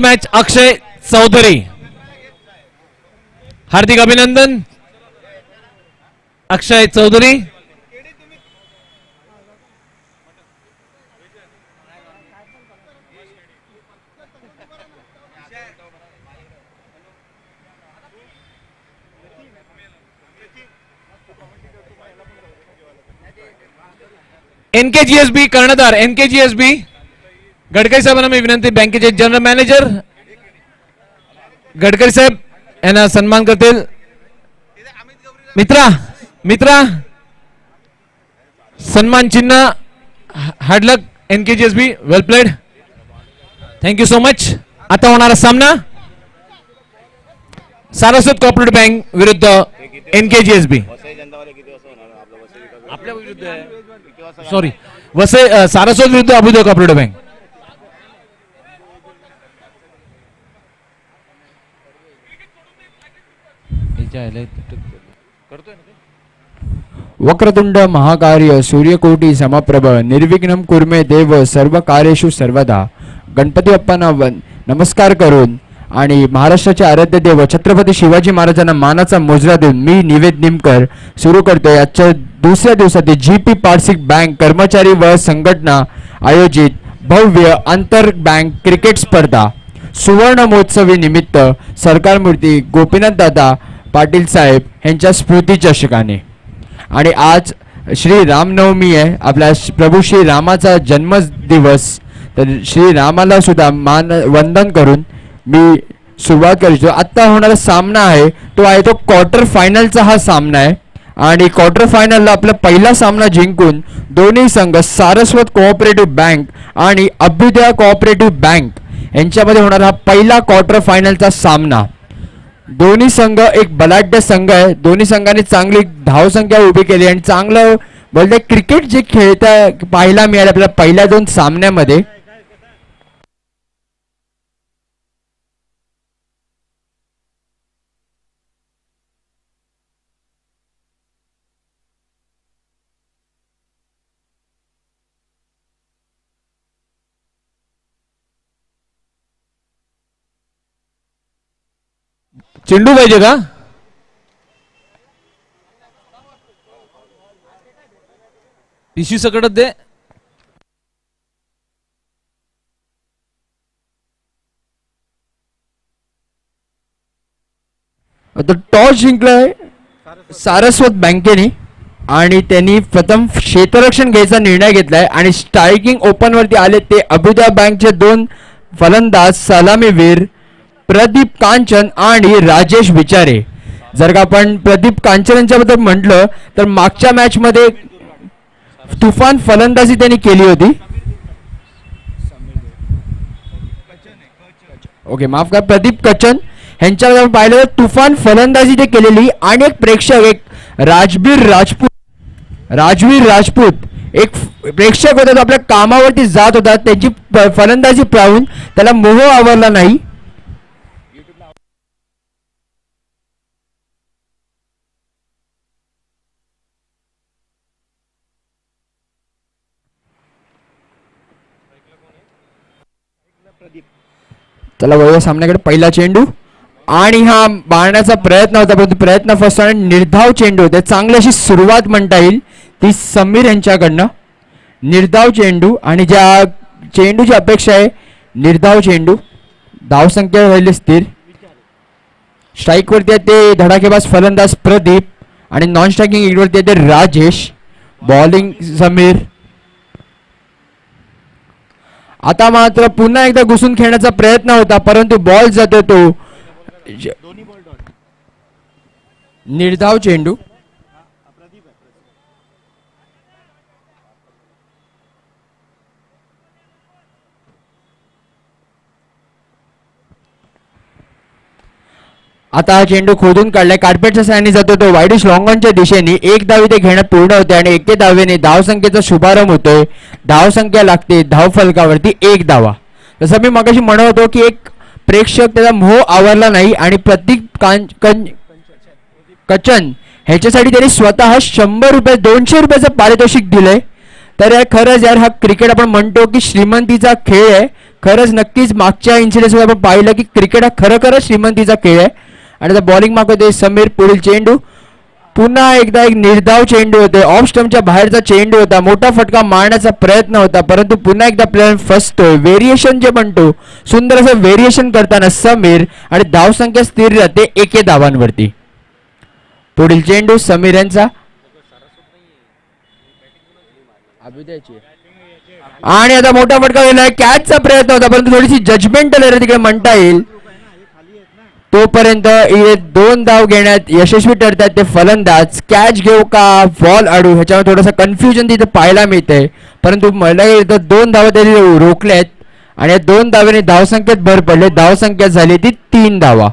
Match अक्षय चौधरी, हार्दिक अभिनंदन अक्षय Chaudhari. NKGSB कर्णधार, NKGSB Gadkari साहेबांना मी विनंती, बँकेचे जनरल मॅनेजर गडकरी साहेब यांना सन्मान करतील. मित्रा मित्रा सन्मान चिन्ह, हार्डलक एनकेजीएसबी, वेल प्लेड, थँक्यू सो मच. आता होणारा सामना सारस्वत कोऑपरेटिव्ह बँक विरुद्ध एनकेजीएसबी. आपल्या विरुद्ध, सॉरी, वसई सारस्वत विरुद्ध अभ्युदय कोऑपरेटिव्ह बँक. वक्रतुंड महाकार्य सूर्यकोटी समप्रभ निर्विघ्नं कुर्मे देव सर्व कार्येषु सर्वदा. गणपती बाप्पांना नमस्कार करून आणि महाराष्ट्राचे आराध्य देव छत्रपती शिवाजी महाराजांना मानाचा मुजरा देऊन मी निवेद निमकर सुरू करतोय आजच्या दुसऱ्या दिवसातील जीपी पारसिक बँक कर्मचारी व संघटना आयोजित भव्य आंतर बँक क्रिकेट स्पर्धा सुवर्ण महोत्सवी निमित्त सरकार मूर्ती गोपीनाथ दादा पाटील साहेब यांच्या स्मृती चषकाने. आणि आज श्री रामनवमी आहे, आपल्या प्रभू श्री रामाचा जन्मदिवस, तर श्री रामाला सुद्धा वंदन करून मी सुरुवात करतो. आत्ता होणारा सामना आहे तो क्वार्टर फायनलचा हा सामना आहे. आणि क्वार्टर फायनलला आपला पहिला सामना जिंकून दोन्ही संघ सारस्वत कोऑपरेटिव्ह बँक आणि अभ्युदय कोऑपरेटिव्ह बँक यांच्यामध्ये होणारा हा पहिला क्वार्टर फायनलचा सामना. दोन्ही संघ एक बलाढ्य संघ आहे. दोन्ही संघांनी चांगली धावसंख्या उभी केली आणि चांगलं बोलते क्रिकेट जे खेळता पाहायला मिळालं आपल्याला पहिल्या दोन सामन्यामध्ये. चेंडू पाहिजे का? पिशवी सकटच दे. आता टॉस जिंकलाय सारस्वत बँकेने आणि त्यांनी प्रथम क्षेत्ररक्षण घ्यायचा निर्णय घेतलाय आणि स्ट्रायकिंग ओपन वरती आले ते अभ्युदय बँकचे दोन फलंदाज सलामीवीर प्रदीप कांचन आणि राजेश विचारे. जर का आपण प्रदीप कांचन यांच्याबद्दल म्हटलं तर मागच्या मॅच मध्ये तुफान फलंदाजी त्यांनी केली होती. ओके, माफ करा, प्रदीप कचन यांच्याबद्दल पाहिलं तर तुफान फलंदाजी ते केलेली. आणि एक प्रेक्षक, एक राजवीर राजपूत एक प्रेक्षक होता, तो आपल्या कामावरती जात होता. त्यांची फलंदाजी पाहून त्याला मोह आवरला नाही. चला वळूया सामन्याकडे. पहिला चेंडू आणि हा मारण्याचा प्रयत्न होता परंतु प्रयत्न फसला. निर्धाव चेंडू होते, चांगली अशी सुरुवात म्हणता येईल ती समीर यांच्याकडनं. निर्धाव चेंडू आणि ज्या चेंडूची अपेक्षा आहे निर्धाव चेंडू. धावसंख्या राहिली स्थिर. स्ट्राईक वरती आहे ते धडाकेबाज फलंदाज प्रदीप आणि नॉन स्ट्रायकिंग वरती आहे ते राजेश. बॉलिंग समीर. आता मात्र पुन्हा एकदा घुसून खेळण्याचा प्रयत्न होता परंतु बॉल जातो तो निर्धाव चेंडू. आता हा चेंडू खोदून काढलाय, कार्पेटच्या साहाय्याने जातो तो वाईडिश लॉंगॉनच्या दिशेने. एक धाव इथे घेण्यात पूर्ण होते आणि एके धावेने धावसंख्येचा शुभारंभ होतोय. धावसंख्या लागते धाव फलकावरती 1 धावा. जसं मी मगाशी म्हणत होतो की एक प्रेक्षक त्याचा मोह आवरला नाही आणि प्रतीक कचन ह्याच्यासाठी त्यांनी स्वतः 100 रुपये 200 रुपयाचं पारितोषिक दिलंय. तर यार खरंच यार हा क्रिकेट आपण म्हणतो की श्रीमंतीचा खेळ आहे. खरंच नक्कीच मागच्या इन्सिडेंट आपण पाहिलं की क्रिकेट हा खरंच श्रीमंतीचा खेळ आहे. आणि आता बॉलिंग मागवते समीर. पुढील चेंडू पुन्हा एकदा एक निर्धाव चेंडू होते. ऑफ स्टंपच्या बाहेरचा चेंडू होता. मोठा फटका मारण्याचा प्रयत्न होता परंतु पुन्हा एकदा प्लेअर फसतोय. व्हेरिएशन जे म्हणतो सुंदर असं व्हेरिएशन करताना समीर आणि धावसंख्या स्थिर राहते 1 धावांवरती. पुढील चेंडू समीर यांचा आणि आता मोठा फटका गेलाय. कॅचचा प्रयत्न होता परंतु थोडीशी जजमेंटल एरर तिकडे म्हणता येईल. तोपर्यंत इथे 2 धाव घेण्यात यशस्वी ठरतात ते फलंदाज. कॅच घेऊ का बॉल अडू ह्याच्यावर थोडंसं कन्फ्युजन तिथे पाहायला मिळतंय परंतु मला इथं 2 धावा तरी रोखल्यात आणि या 2 धावेने धावसंख्येत भर पडले. धावसंख्या झाली ती 3 धावा.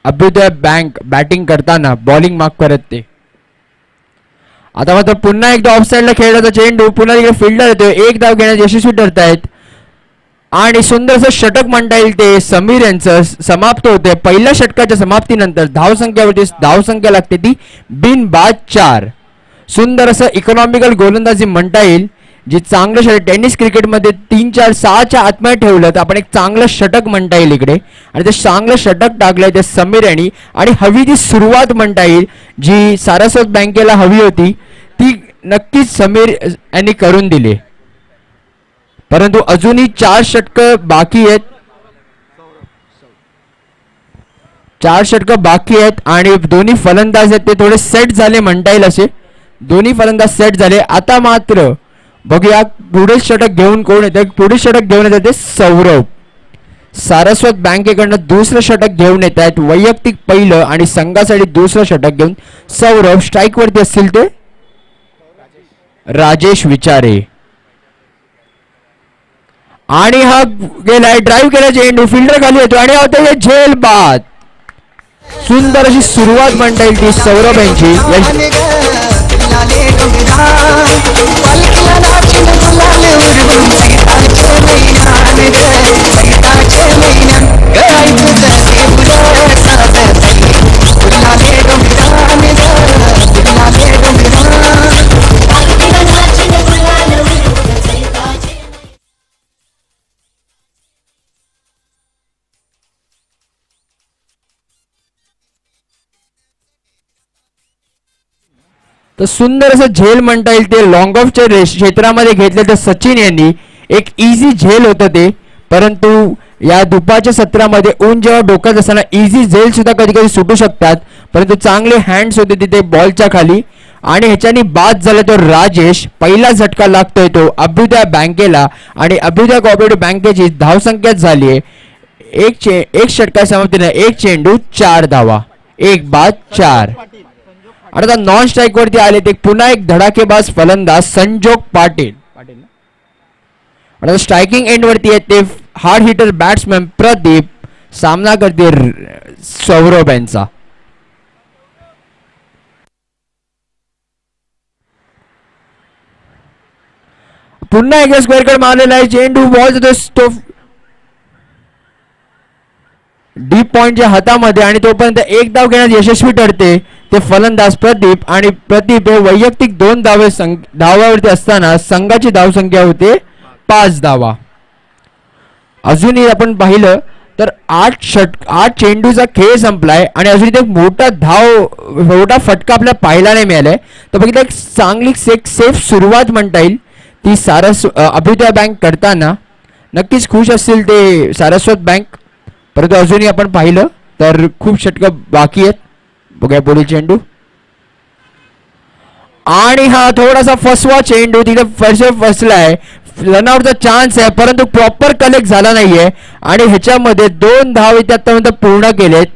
अभ्युदय बँक बॅटिंग करताना बॉलिंग माग करत ते. आता मात्र पुन्हा एकदा ऑफ साईडला खेळण्याचा चेंडू. पुन्हा तिकडे फिल्डर येतोय. 1 धाव घेण्यात यशस्वी ठरतायत आणि सुंदर असं षटक म्हणता येईल ते समीर यांचं समाप्त होते. पहिल्या षटकाच्या समाप्तीनंतर धावसंख्यावरती धावसंख्या लागते ती बिनबाद 4. सुंदर असं इकॉनॉमिकल गोलंदाजी म्हणता येईल जी चांगलं षटक टेनिस क्रिकेटमध्ये 3-4-6च्या आतमध्ये ठेवलं तर आपण एक चांगलं षटक म्हणता येईल इकडे. आणि ते चांगलं षटक टाकलंय ते समीर यांनी. आणि हवी ती सुरुवात म्हणता येईल जी सारस्वत बँकेला हवी होती ती नक्कीच समीर यांनी करून दिली. परंतु अजूनही 4 षटकं बाकी आहेत. 4 षटकं बाकी आहेत आणि दोन्ही फलंदाज आहेत ते थोडे सेट झाले म्हणता येईल असे. दोन्ही फलंदाज सेट झाले. आता मात्र बघूया पुढील षटक घेऊन कोण येते. पुढील षटक घेऊन येतात ते सौरभ. सारस्वत बँकेकडनं दुसरं षटक घेऊन येत आहेत. वैयक्तिक पहिलं आणि संघासाठी दुसरं षटक घेऊन सौरभ. स्ट्राईक वरती असतील ते राजेश विचारे. आणि हा गेलाय ड्राईव्ह केला चेंडू. फिल्डर खाली येतो आणि होते हे झेल बाद. सुंदर अशी सुरुवात म्हणता येईल ती सौरभ यांची. तर सुंदर असं झेल म्हणता येईल ते लॉंग ऑफच्या क्षेत्रामध्ये घेतले तर सचिन यांनी एक इझी झेल होतं ते. परंतु या दुपारच्या सत्रामध्ये ऊन जेव्हा डोक्यात असताना इझी झेल सुद्धा कधी कधी सुटू शकतात. परंतु चांगले हँड्स होते तिथे बॉलच्या खाली आणि ह्याच्यानी बाद झाला तो राजेश. पहिला झटका लागतोय तो अभ्युदय बँकेला आणि अभ्युदय कोऑपरेटिव्ह बँकेची धावसंख्या झाली आहे एक षटका समाप्तीने 1 चेंडू 4 धावा. 1 बाद 4. आता नॉन स्ट्राईक वरती आले ते पुन्हा एक धडाकेबाज फलंदाज संजोग पाटील. आता स्ट्रायकिंग एंड वरती आहेत ते हार्ड हिटर बॅट्समॅन प्रदीप. सामना करते सौरभ यांचा. पुन्हा एकदा स्क्वेअर कट मारलेला आहे. चेंडू बॉल जातो डीप पॉइंटच्या हातामध्ये आणि तोपर्यंत 1 धाव घेण्यात यशस्वी ठरते ते फलंदाज प्रदीप. आणि प्रदीप हे वैयक्तिक 2 धावावरती असताना संघाची धावसंख्या होते 5 धावा. अजूनही आपण पाहिलं तर 8 चेंडूचा खेळ संपलाय आणि अजून एक मोठा फटका आपल्याला पाहायला नाही मिळालाय. तर बघितलं एक चांगली सेफ सुरुवात म्हणता येईल ती अभ्युदय बँक करताना. नक्कीच खुश असतील ते सारस्वत बँक. परंतु अजूनही आपण पाहिलं तर खूप षटकं बाकी आहेत. बघूया पुढील चेंडू आणि हा थोडासा फसवा चेंडू तिथे फसलाय. रनआउटचा चान्स आहे परंतु प्रॉपर कलेक्ट झाला नाहीये आणि ह्याच्यामध्ये 2 धाव इथे आतापर्यंत पूर्ण केलेत.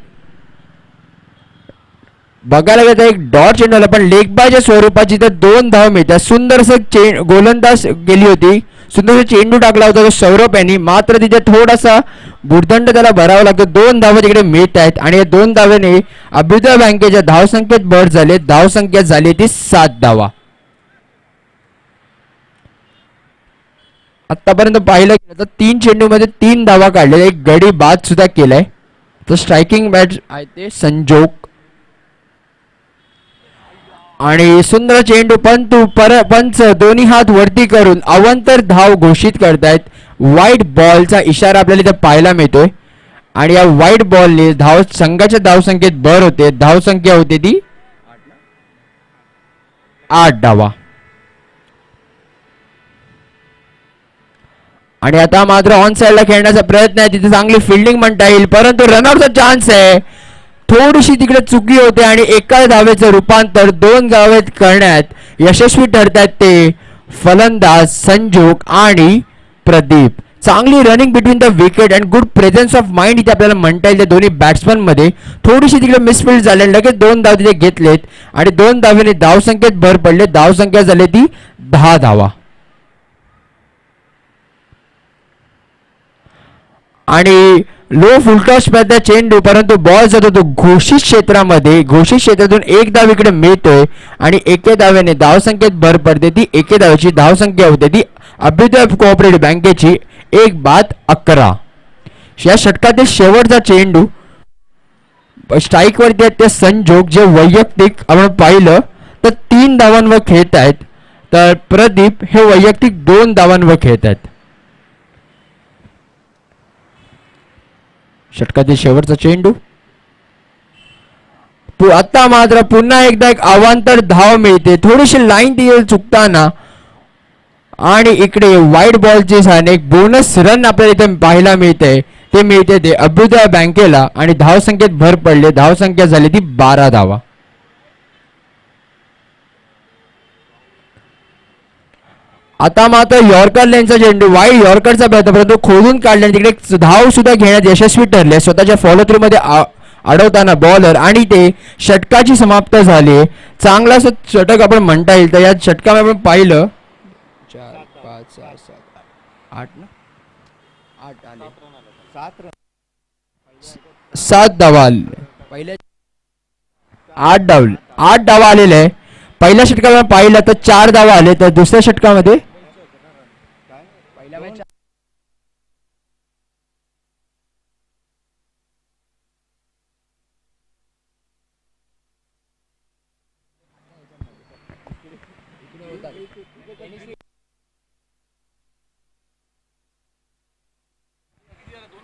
बघायला गेलं तर एक डॉट चेंडू आला पण लेग बायच्या स्वरूपाची तर 2 धाव मिळतात. सुंदर असं गोलंदाज गेली होती. सुंदर चेंडू टाकला होता तो सौरभ यांनी. मात्र तिथे थोडासा भुर्दंड त्याला भरावा लागतो. 2 धावा तिकडे मिळत आहेत आणि या 2 धावेने अभ्युदय बँकेच्या धावसंख्येत भर झाले. धावसंख्या झाली ती 7 धावा. आतापर्यंत पाहिलं गेलं तर 3 चेंडूमध्ये 3 धावा काढल्या. एक गडी बाद सुद्धा केलाय. तर स्ट्रायकिंग बॅट आहे ते संजोग आणि सुंदर चेंडू पंच दोन्ही हात वरती करून अवंतर धाव घोषित करतायत. व्हाईट बॉलचा इशारा आपल्याला इथे पाहायला मिळतोय आणि या व्हाईट बॉलने संघाच्या धावसंख्येत भर होते. धावसंख्या होते ती 8 धावा. आणि आता मात्र ऑन साइडला खेळण्याचा प्रयत्न आहे. तिथे चांगली फिल्डिंग म्हणता येईल परंतु रनआउटचा चान्स आहे. थोडीशी तिकडे चुकी होते आणि एका धावेचं रूपांतर 2 धावेत करण्यात यशस्वी ठरतात ते फलंदाज संजोग आणि प्रदीप. चांगली running between the wicket and good presence of mind इथे आपल्याला म्हणता येईल. त्या दोन्ही बॅट्समन मध्ये थोडीशी तिकडे मिसफिल्ड झाले लगेच 2 धाव तिथे घेतलेत आणि 2 धावेने धावसंख्येत भर पडले. धावसंख्या झाली ती 10 धावा. आणि लो फुलटॉस मध्ये चेंडू परंतु बॉल जातो तो घोषित क्षेत्रातून 1 धाव इकडे मिळतोय आणि एके धावेने धावसंख्येत भर पडते. ती एके धावेची धावसंख्या होते ती अभ्युदय कोऑपरेटिव्ह बँकेची 1-11. या षटकातील शेवटचा चेंडू स्ट्राईक वरती आहेत ते संजोग जे वैयक्तिक आपण पाहिलं तर 3 धावांवर खेळत आहेत तर प्रदीप हे वैयक्तिक 2 धावांवर खेळत आहेत. षटकातील शेवटचा चेंडू आता मात्र पुन्हा एकदा एक अवांतर धाव मिळते. थोडीशी लाईन ती चुकताना आणि इकडे व्हाईट बॉलची एक बोनस रन आपल्याला इथे पाहायला मिळते. ते मिळते ते अभ्युदय बँकेला आणि धावसंख्येत भर पडले. धावसंख्या झाली ती 12 धावा. आता मात्र यॉर्कर लेनचा चेंडू वाईड यॉर्करचा प्रयत्न परंतु खोदून काढल्याने तिकडे धाव सुद्धा घेण्यात यशस्वी ठरले. स्वतःच्या फॉलो थ्रू मध्ये अडवताना बॉलर आणि ते षटकाची समाप्त झाली. चांगला षटक आपण म्हणता येईल. तर या षटकामध्ये आपण पाहिलं 4 5 6 7 8 ना 8 आले 7 धावा आले. पहिल्या 8 धावा आलेले आहे. पहिल्या षटकामध्ये पाहिलं तर 4 धावा आले तर दुसऱ्या षटकामध्ये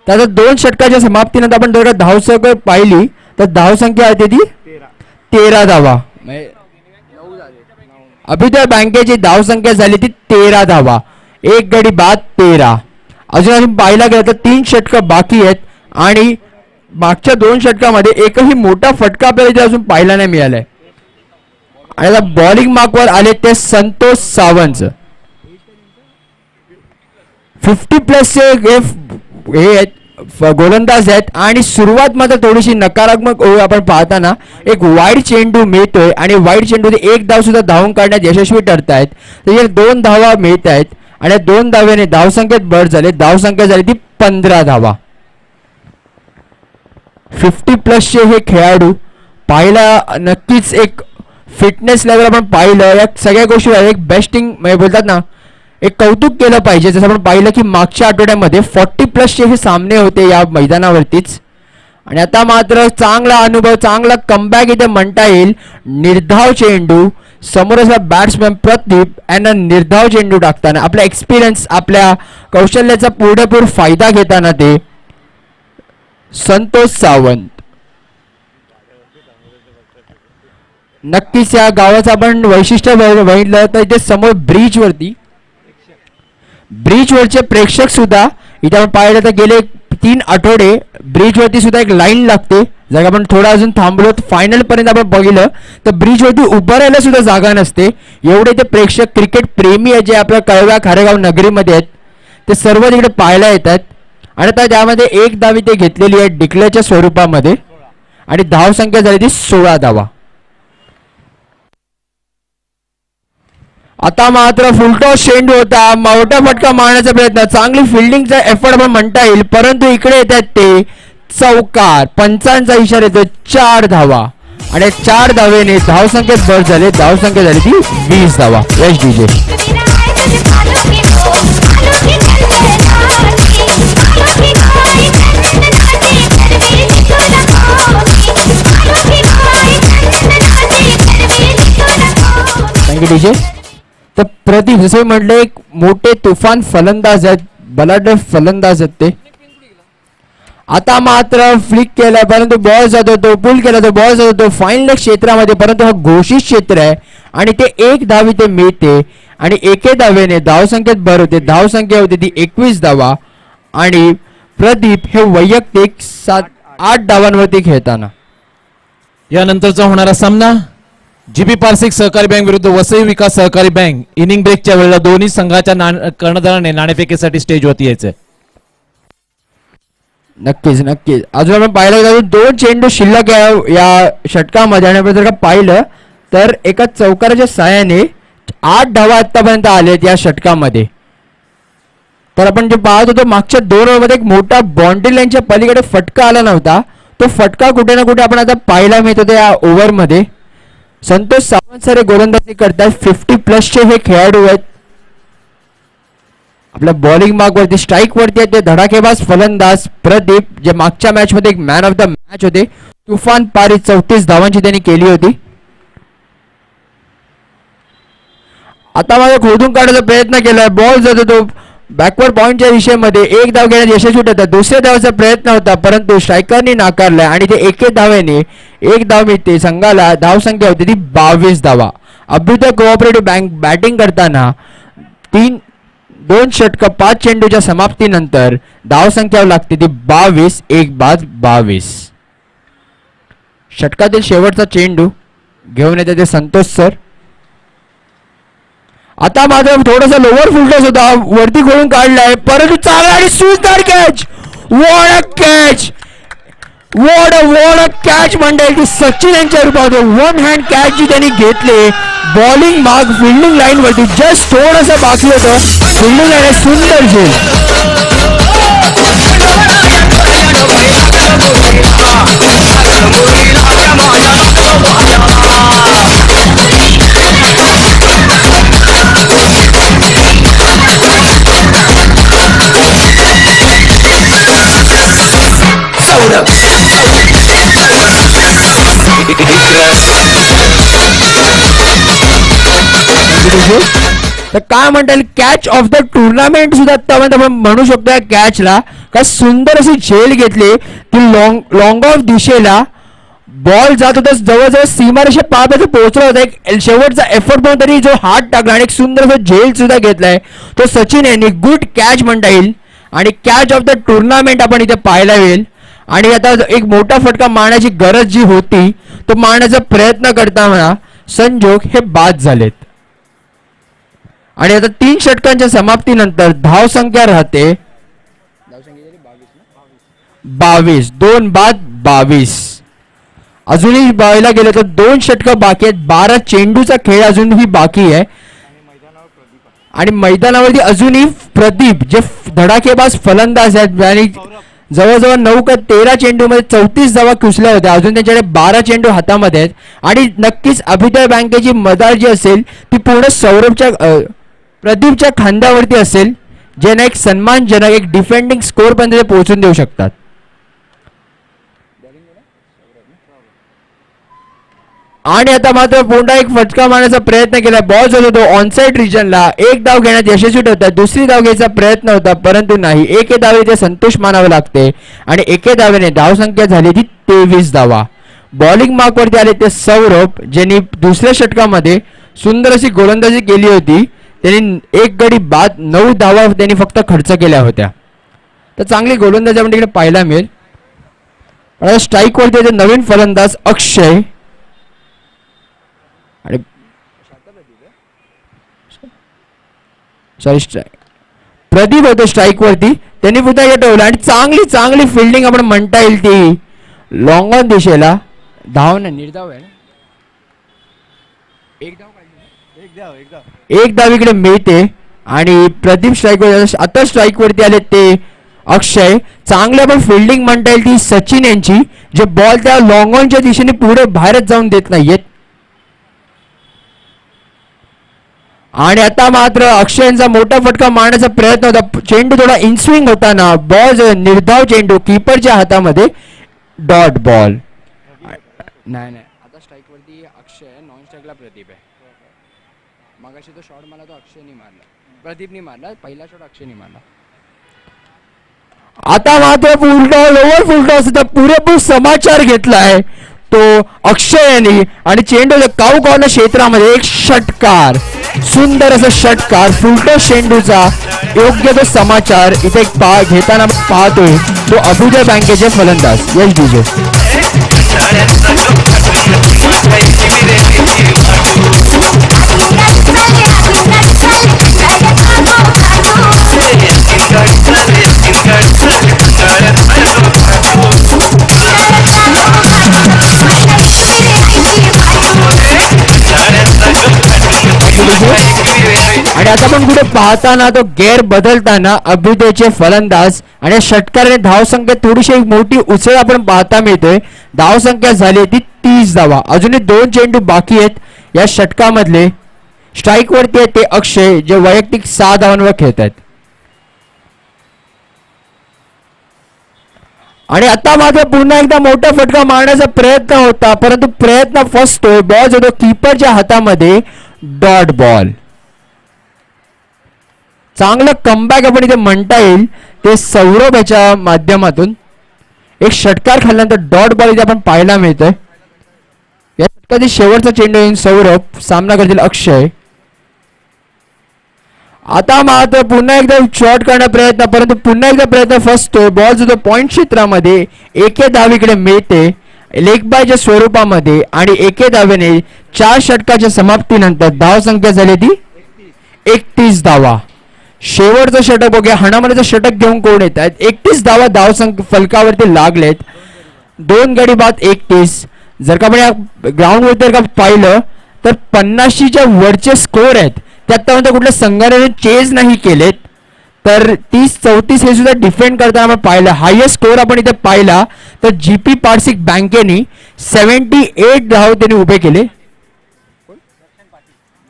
त्याचा 2 षटकाच्या समाप्तीनंतर आपण जर धावसंख्या पाहिली तर धावसंख्या आहे ती 13 धावा. अभ्युदय बँकेची धावसंख्या झाली ती 13 धावा. 1 गडी बाद 13. अजून पाहायला गेलं तर 3 षटकं बाकी आहेत आणि मागच्या 2 षटकामध्ये एकही मोठा फटका आपल्याला इथे अजून पाहायला नाही मिळालाय. आणि आता बॉलिंग मार्कवर आले ते संतोष सावंत 50+ हे गोलंदाज आहेत आणि सुरुवात मात्र थोडीशी नकारात्मक आपण पाहताना एक वाईड चेंडू मिळतोय आणि वाईड चेंडू 1 धाव सुद्धा धावून काढण्यात यशस्वी ठरतायत. तर 2 धावा मिळत आहेत आणि 2 धाव्याने धावसंख्येत भर झाले. धावसंख्या झाली ती 15 धावा. 50+ हे खेळाडू पाहिला नक्कीच एक फिटनेस लेवल आपण पाहिलं या सगळ्या गोष्टी एक बेस्टिंग म्हणजे बोलतात ना एक कौतुक केलं पाहिजे. जसं आपण पाहिलं की मागच्या आठवड्यामध्ये 40+ हे सामने होते या मैदानावरतीच आणि आता मात्र चांगला अनुभव चांगला कमबॅक इथे म्हणता येईल. निर्धाव चेंडू समोरचा बॅट्समॅन प्रदीप यांना निर्धाव चेंडू टाकताना आपला एक्सपिरियन्स आपल्या कौशल्याचा पुरेपूर फायदा घेताना ते संतोष सावंत. नक्कीच या गावाचं आपण वैशिष्ट्य बघितलं तर इथे समोर ब्रिजवरचे प्रेक्षक सुद्धा इथे आपण पाहिलं तर गेले 3 आठवडे ब्रिजवरती सुद्धा एक लाईन लागते. जर आपण थोडा अजून थांबलो तर फायनल पर्यंत आपण बघितलं तर ब्रिजवरती उभं राहायला सुद्धा जागा नसते. एवढे ते प्रेक्षक क्रिकेट प्रेमी आहे जे आपल्या कळव्या खारेगाव नगरीमध्ये आहेत ते सर्व तिकडे पाहायला येतात. आणि आता त्यामध्ये 1 धाव ते घेतलेली आहे डिक्लेअरच्या स्वरूपामध्ये आणि धावसंख्या झाली ती 16 धावा. आता मात्र फुलटॉस चेंडू होता. मोठा फटका मारण्याचा प्रयत्न चांगली फिल्डिंगचा एफर्ट आपण म्हणता येईल परंतु इकडे येतात ते चौकार. पंचांचा इशारा येतो 4 धावा आणि 4 धावेने धावसंख्येत भर झाले. धावसंख्या झाली ती 20 धावा. यश डीजे डीजे. तर प्रदीप जसं म्हटलं एक मोठे तुफान फलंदाज आहेत, बलाढ्य फलंदाज आहेत ते. आता मात्र फ्लिक केलाय परंतु बॉल जातो, तो पुल केला तो बॉल जातो तो फाईनल क्षेत्रामध्ये, परंतु हा घोषित क्षेत्र आहे आणि ते एक धाव इथे मिळते आणि एके धावेने धावसंख्येत भर होते. धावसंख्या होती ती 21 धावा आणि प्रदीप हे वैयक्तिक 7-8 धावांवरती खेळताना. यानंतरचा होणारा सामना जीपी पारसिक सहकारी बँक विरुद्ध वसई विकास सहकारी बँक. इनिंग ब्रेकच्या वेळेला दोन्ही संघाच्या कर्णधाराने नाणेफेकीसाठी स्टेजवरती यायचंय. नक्कीच नक्कीच. अजून आपण पाहिलं तर 2 चेंडू शिल्लक या षटकामध्ये आणि आपण जर का पाहिलं तर एका चौकाराच्या साहाय्याने 8 धावा आतापर्यंत आलेत या षटकामध्ये. तर आपण जे पाहत होतो मागच्या 2 ओव्हरमध्ये एक मोठा बाउंड्री लाईनच्या पलीकडे फटका आला नव्हता, तो फटका कुठे ना कुठे आपण आता पाहायला मिळत होता या ओव्हरमध्ये. संतोष सावंत सर गोलंदाजी करतात, 50+ हे खेळाडू आहेत. आपल्या बॉलिंग मार्कवरती स्ट्राईक वरती आहेत ते धडाकेबाज फलंदाज प्रदीप, जे मागच्या मॅच मध्ये एक मॅन ऑफ द मॅच होते. तुफान पारी 34 धावांची त्यांनी केली होती. आता माझा खोदून काढण्याचा प्रयत्न केलाय, बॉल जातो तो बॅकवर्ड पॉइंटच्या दिशेमध्ये, एक धाव घेण्यात यशस्वी होता. दुसऱ्या धावाचा प्रयत्न होता परंतु स्ट्रायकरनी नाकारलाय आणि ते एके धावेने एक धाव मिळते. संघाला धावसंख्या होती ती 22 धावा. अभ्युदय कोऑपरेटिव्ह बँक बॅटिंग करताना 2 षटक 5 चेंडूच्या समाप्तीनंतर धावसंख्या लागते ती 22, 1-22. षटकातील शेवटचा चेंडू घेऊन येते ते संतोष सर. आता मात्र थोडासा लोअर फुलटॉस होता, वरती खोलून काढलाय परंतु चांगला आणि सुंदर catch. What a catch, what a catch म्हणता येईल की सचिन यांच्या रूपात 1 हँड कॅच जी त्यांनी घेतली. बॉलिंग मार्क फिल्डिंग लाईन वरती जस्ट थोडंसं बाकी होतं, फिल्डिंग लाईन सुंदर झेल. तर काय म्हणता येईल कॅच ऑफ द टुर्नामेंट सुद्धा आतापर्यंत आपण म्हणू शकतो. या कॅचला काय सुंदर अशी झेल घेतली की लॉंग ऑफ दिशेला बॉल जात होता, जवळजवळ सीमारेषे पार पोहोचला होता. एक शेवटचा एफर्ट म्हणून तरी जो हात टाकला आणि एक सुंदर असं झेल सुद्धा घेतलाय तो सचिन यांनी. गुड कॅच म्हणता येईल आणि कॅच ऑफ द टुर्नामेंट आपण इथे पाहायला येईल. आणि आता एक मोठा फटका मारण्याची गरज जी होती तो मारण्याचा प्रयत्न करताना संजोग हे बाद झालेत. आणि आता 3 षटकांच्या समाप्तीनंतर धावसंख्या राहते 22, 2 बाद 22. अजूनही पाहायला गेलं तर 2 षटकं बाकी आहेत, 12 चेंडूचा खेळ अजूनही बाकी आहे. आणि मैदानावरती अजूनही प्रदीप जे धडाकेबाज फलंदाज आहेत आणि जवळजवळ 9 का 13 चेंडूमध्ये 34 धावा कुसल्या होत्या, अजून त्यांच्याकडे 12 चेंडू हातामध्ये आहेत. आणि नक्कीच अभ्युदय बँकेची मदार जी असेल ती पूर्ण सौरभच्या प्रदीपच्या खांद्यावरती असेल, ज्यांना एक सन्मानजनक एक डिफेंडिंग स्कोर पर्यंत ते पोहोचून देऊ शकतात. आणि आता मात्र पुन्हा एक फटका मारण्याचा प्रयत्न केला, बॉल जो होतो ऑनसाइड रिजनला, एक धाव घेण्यात यशस्वी होता. दुसरी धाव घ्यायचा प्रयत्न होता परंतु नाही. एके धावे ते संतोष मानावे लागते आणि एके धावेने धावसंख्या झाली ती 23 धावा. बॉलिंग मार्कवरती आले ते सौरभ, ज्यांनी दुसऱ्या षटकामध्ये सुंदर अशी गोलंदाजी केली होती. त्यांनी 1 गडी बाद 9 धावा त्यांनी फक्त खर्च केल्या होत्या. तर चांगली गोलंदाजी आपण तिकडे पाहायला मिळेल. आता स्ट्राईक वरती ते नवीन फलंदाज अक्षय आणि प्रदीप होते स्ट्राईक वरती, त्यांनी पुन्हा ठेवलं आणि चांगली फिल्डिंग आपण म्हणता येईल ती लॉंग ऑन दिशेला. धाव ना निर्धाव आहे ना, एक धाव इकडे मिळते आणि प्रदीप स्ट्राईक वर. आता स्ट्राईक वरती आले ते अक्षय. चांगली आपण फिल्डिंग म्हणता येईल ती सचिन यांची, जे बॉल त्या लॉंग ऑनच्या दिशेने पुढे बाहेरच जाऊन देत नाहीयेत. आणि आता मात्र अक्षयचा मोठा फटका मारण्याचा प्रयत्न होता, चेंडू थोडा इनस्विंग होताना बॉल निर्धाव चेंडू कीपरच्या हातामध्ये, डॉट बॉल. नाही आता स्ट्राईक वरती अक्षय, नॉन स्ट्राईकला प्रदीप आहे. मगाशी तो शॉट मला तो अक्षयने मारला, प्रदीपने मारला, पहिला शॉट अक्षयने मारला. आता मात्र फुलटॉस ओव्हर फुलटॉस पुरेपूर समाचार घेतलाय तो अक्षयने आणि चेंडू काऊ कॉर्नर क्षेत्रामध्ये एक षटकार, सुंदर असा षटकार फुलटॉस चेंडूचा. योग्य तो समाचार इथे घेताना पाहतोय तो अभ्युदय बँकेचे फलंदाज यश डीजे. आणि आता पण कुठे पाहताना तो गेअर बदलताना अभ्युदयचे फलंदाज आणि षटकाराने धावसंख्येत थोडीशी एक मोठी उसळ आपण पाहता मिळतोय. धावसंख्या झाली ती 30 धावा. अजूनही 2 चेंडू बाकी आहेत या षटकामधले. स्ट्राईक वरती आहेत ते अक्षय जे वैयक्तिक 6 धावांवर खेळत आहेत. आणि आता मात्र पुन्हा एकदा मोठा फटका मारण्याचा प्रयत्न होता परंतु प्रयत्न फसतोय. बॉल जो कीपरच्या हातामध्ये डॉट बॉल. चांगलं कमबॅक आपण इथे म्हणता येईल ते सौरभ याच्या माध्यमातून. एक षटकार खाल्ल्यानंतर डॉट बॉल इथे आपण पाहायला मिळतोय. या षटकातील शेवटचा चेंडू येऊन सौरभ, सामना करतील अक्षय. आता मात्र पुन्हा एकदा शॉट करण्याचा प्रयत्न परंतु पुन्हा एकदा प्रयत्न फसतोय. बॉल जो पॉइंट क्षेत्रामध्ये एके धावीकडे मिळते लेग बायच्या स्वरूपामध्ये आणि एके धावेने 4 षटकाच्या समाप्तीनंतर धावसंख्या झाली ती 31 धावा. शेवटचं षटक बघूया हाणामारीचं षटक घेऊन कोण येत आहेत. 31 धावा धावसंख्या फलकावरती लागलेत. 2 गडी बाद 31. जर का आपण या ग्राउंडवर जर का पाहिलं तर 50च्या वरचे स्कोर आहेत. त्यात कुठल्या संघाने चेज नाही केलेत. तर 30-34 हे सुद्धा डिफेंड करताना आपण पाहिलं. हायेस्ट स्कोर आपण इथे पाहिला तर जीपी पारसिक बँकेने 78 धाव त्यांनी उभे केले.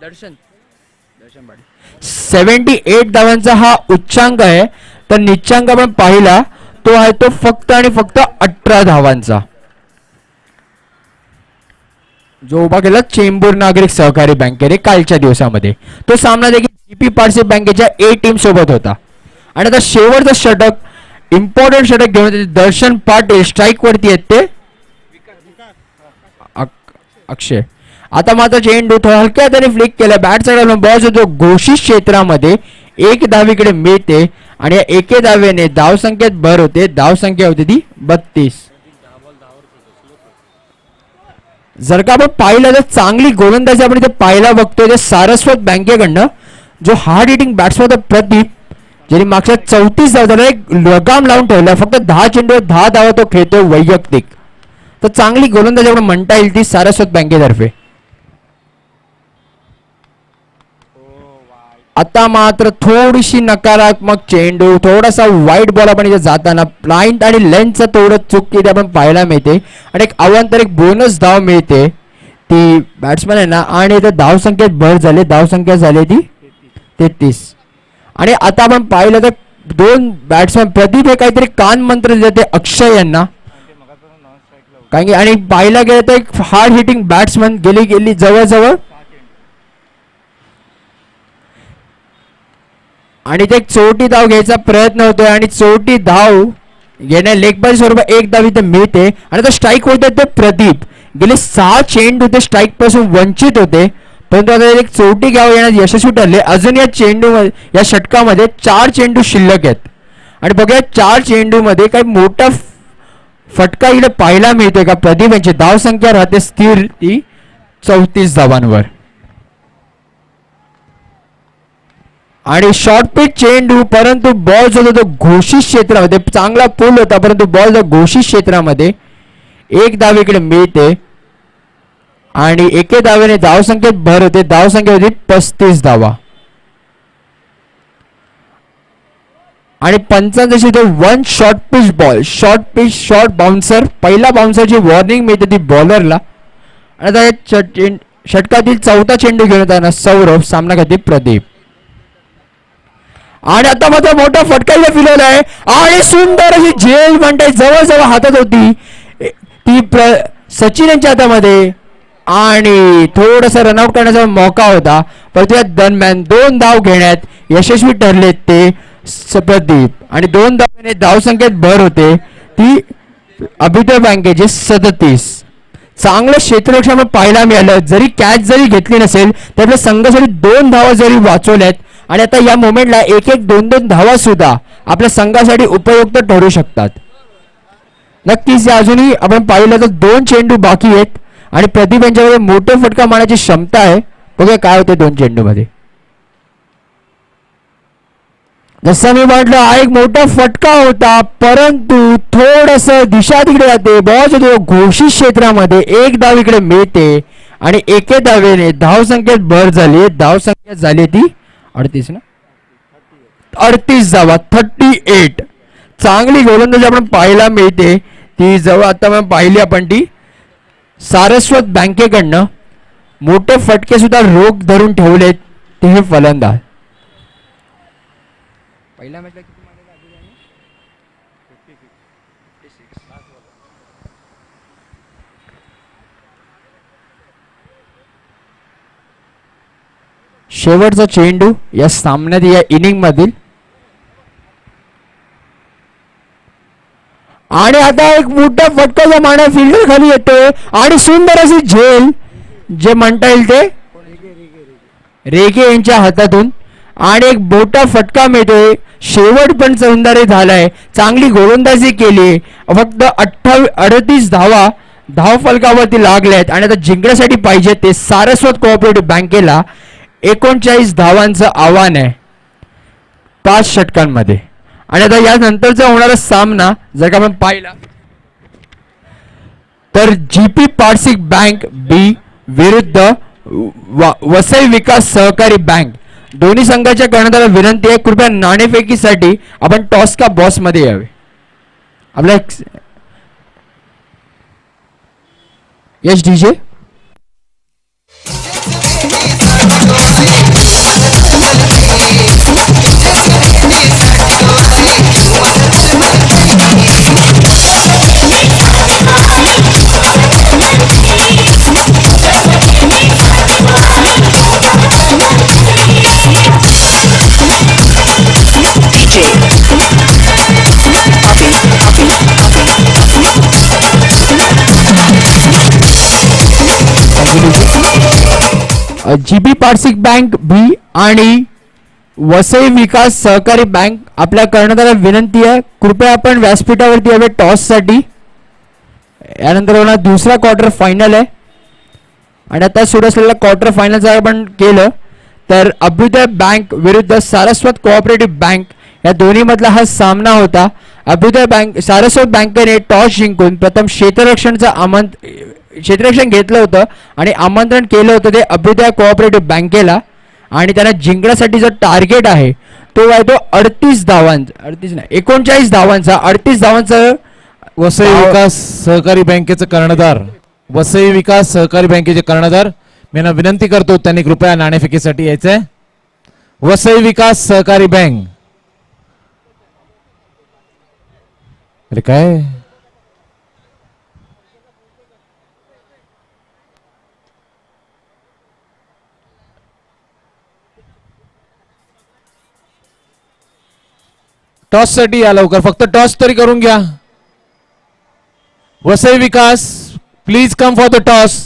दर्शन 78 धावांचा हा उच्चांक आहे. तर निच्चांक आपण पाहिला तो आहे तो फक्त आणि फक्त 18 धावांचा जो उभा केला चेंबूर नागरिक सहकारी बँकेने कालच्या दिवसामध्ये. तो सामना देखील जीपी पारसी बँकेच्या ए टीम सोबत होता. आणि आता शेवटचं षटक इम्पॉर्टंट षटक घेऊन दर्शन पाटील स्ट्राईक वरती आहेत ते अक्षय. आता मात्र चेंडू थोडा हलक्या त्याने फ्लिक केला. बॅट साईड बॉल जो घोषित क्षेत्रामध्ये एक धावीकडे मिळते आणि या एके धावेने धावसंख्येत भर होते. धावसंख्या होती ती 32. जर का आपण पाहिलं तर चांगली गोलंदाजी आपण इथे पाहायला बघतोय ते सारस्वत बँकेकडनं. जो हार्ड हिटिंग बॅट्समॅन प्रदीप ज्यांनी मागच्या 34 धावा एक लगाम लावून ठेवला. फक्त 10 चेंडूवर 10 धावा तो खेळतोय वैयक्तिक. तर चांगली गोलंदाजी आपण म्हणता येईल ती सारस्वत बँकेतर्फे. आता मात्र थोडीशी नकारात्मक चेंडू थोडासा वाईट बॉल आपण इथे जाताना प्लाइंट आणि लेंथचं थोडं चूक इथे आपण पाहायला मिळते आणि एक अवांतर एक बोनस धाव मिळते ती बॅट्समॅन आहे ना. आणि इथे धावसंख्येत भर झाली. धावसंख्या झाली ती 33. आणि आता आपण पाहिलं तर 2 बॅट्समॅन प्रदीप हे काहीतरी कान मंत्र देते अक्षय यांना कारण की. आणि पाहिलं गेलं तर एक हार्ड हिटिंग बॅट्समॅन गेली जवळजवळ आणि ते चौथी धाव घ्यायचा प्रयत्न होतोय आणि चौथी धाव घेण्या लेग बाय स्वरूपात एक धाव इथे मिळते. आणि आता स्ट्राईक होते ते प्रदीप गेले 6 चेंडू ते स्ट्राईक पासून वंचित होते परंतु आता एक चौथी धाव येण्यास यशस्वी ठरले. अजून या चेंडू या षटकामध्ये 4 चेंडू शिल्लक आहेत. आणि बघूया 4 चेंडू मध्ये काही मोठा फटका इकडे पाहायला मिळतोय का. प्रदीप यांची धावसंख्या राहते स्थिर ती 34 धावांवर. आणि शॉर्ट पिच चेंडू परंतु बॉल जो होता तो घोषित क्षेत्रामध्ये चांगला पूल होता परंतु बॉल जो घोषित क्षेत्रामध्ये एक धाव इकडे मिळते आणि एके धावेने धावसंख्येत भर होते. धावसंख्या होती 35 धावा. आणि पंचांची तो 1 short pitch ball short pitch short bouncer पहिला बाउन्सरची वॉर्निंग मिळते ती बॉलरला. आणि आता षटकातील 4था चेंडू घेऊन येताना सौरभ, सामना करते प्रदीप. आणि आता मात्र मोठा फटका फिरवला आहे आणि सुंदर अशी झेल म्हणताय जवळजवळ हातात होती ती सचिन यांच्या हातामध्ये आणि थोडासा रनआउट करण्याचा मौका होता, परंतु या दरम्यान 2 धाव घेण्यात यशस्वी ठरले ते प्रदीप आणि 2 धावाने धावसंख्येत भर होते ती अभ्युदय बँकेचे 37. चांगलं क्षेत्ररक्षण पाहायला मिळालं. जरी कॅच जरी घेतली नसेल तर आपल्या संघासाठी 2 धावा जरी वाचवल्यात आणि आता या मोमेंटला 1-1 2-2 धावा सुद्धा आपल्या संघासाठी उपयुक्त ठरू शकतात. नक्कीच अजूनही आपण पाहिलं तर 2 चेंडू बाकी आहेत आणि प्रदीप यांच्याकडे मोठे फटका मारण्याची क्षमता आहे. बघूया काय होते 2 चेंडू मध्ये. जसं मी म्हटलं हा एक मोठा फटका होता, परंतु थोडस दिशा तिकडे जाते. बॉल जो घोषित क्षेत्रामध्ये 1 धाव इकडे मिळते आणि एके धावेने धावसंख्येत भर झाली. धावसंख्या झाली ती 38 ना, 38 धावा, 38. चांगली गोलंदाजी आपण पाहायला मिळते ती जवळ आता आपण पाहिली आपण ती सारस्वत बँकेकडनं. मोठे फटके सुद्धा रोख धरून ठेवलेत ते हे फलंदाज. पहिल्या मॅचला किती मारले अभियाने? 56. शेवटचा चेंडू या सामन्यात या इनिंग मधील आणि आता एक मोठा फटका जो माना फिल्डर खाली येतो आणि सुंदर अशी झेल जे म्हणता येईल ते रेगे यांच्या हातातून आणि एक मोठा फटका मिळतोय. शेवट पण सौंदर्य झालाय. चांगली गोलंदाजी केली. फक्त 38 धावा धाव फलकावरती लागल्यात आणि आता जिंकण्यासाठी पाहिजे ते सारस्वत कोऑपरेटिव्ह बँकेला 39 धावांचं आव्हान आहे 5 षटकांमध्ये. आणि आता यानंतरचा होणारा सामना जर का आपण पाहिला तर जीपी पारसिक बँक बी विरुद्ध वसई विकास सहकारी बँक. दोन्ही संघाच्या कर्णधाराला विनंती आहे कृपया नाणेफेकीसाठी आपण टॉस का बॉस मध्ये यावे. आपला यश डीजे. जीबी पारसिक बँक बी आणि वसई विकास सहकारी बँक आपल्या कर्णधाराला विनंती आहे कृपया आपण व्यासपीठावरती यावे टॉस साठी. यानंतर होणार दुसरा क्वार्टर फायनल आहे आणि आता सुरू असलेल्या क्वार्टर फायनल जर आपण केलं तर अभ्युदय बँक विरुद्ध सारस्वत कोऑपरेटिव्ह बँक या दोन्ही मधला हा सामना होता. अभ्युदय बँक सारस्वत बँकेने टॉस जिंकून प्रथम क्षेत्ररक्षण घेतलं होतं आणि आमंत्रण केलं होतं ते अभ्युदय कोऑपरेटिव्ह बँकेला आणि त्यांना जिंकण्यासाठी जो टार्गेट आहे तो आहे तो 38 धावांचा 38 नाही 39 धावांचा 38 धावांचा. वसई विकास सहकारी बँकेचे कर्णधार वसई विकास सहकारी बँकेचे कर्णधार मी यांना विनंती करतो त्यांनी कृपया नाणेफेकीसाठी यायचंय. वसई विकास सहकारी बँक. अरे काय टॉस साठी या लवकर. फक्त टॉस तरी करून घ्या. Vasai Vikas please come for the toss.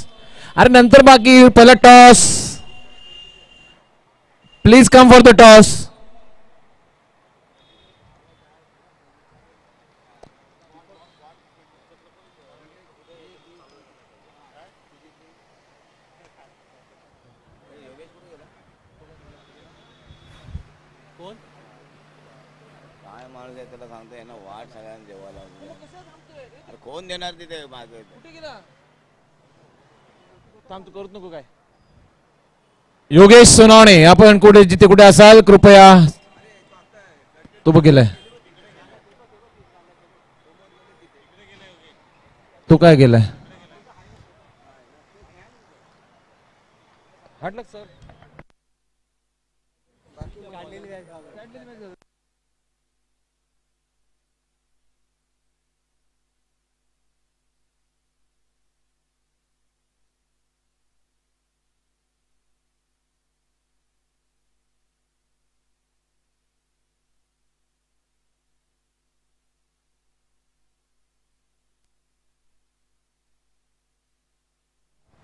अरे नंतर बाकी पहिला toss. Please come for the toss. काय माणूस आहे त्याला सांगतो ना वाट सगळ्यांना जेवायला. अरे कोण देणार तिथे माझं थांब तू करत नको काय. योगेश सोनावणे आपण कुठे जिथे कुठे असाल कृपया. तू बघितलंय तू काय केलंय. सर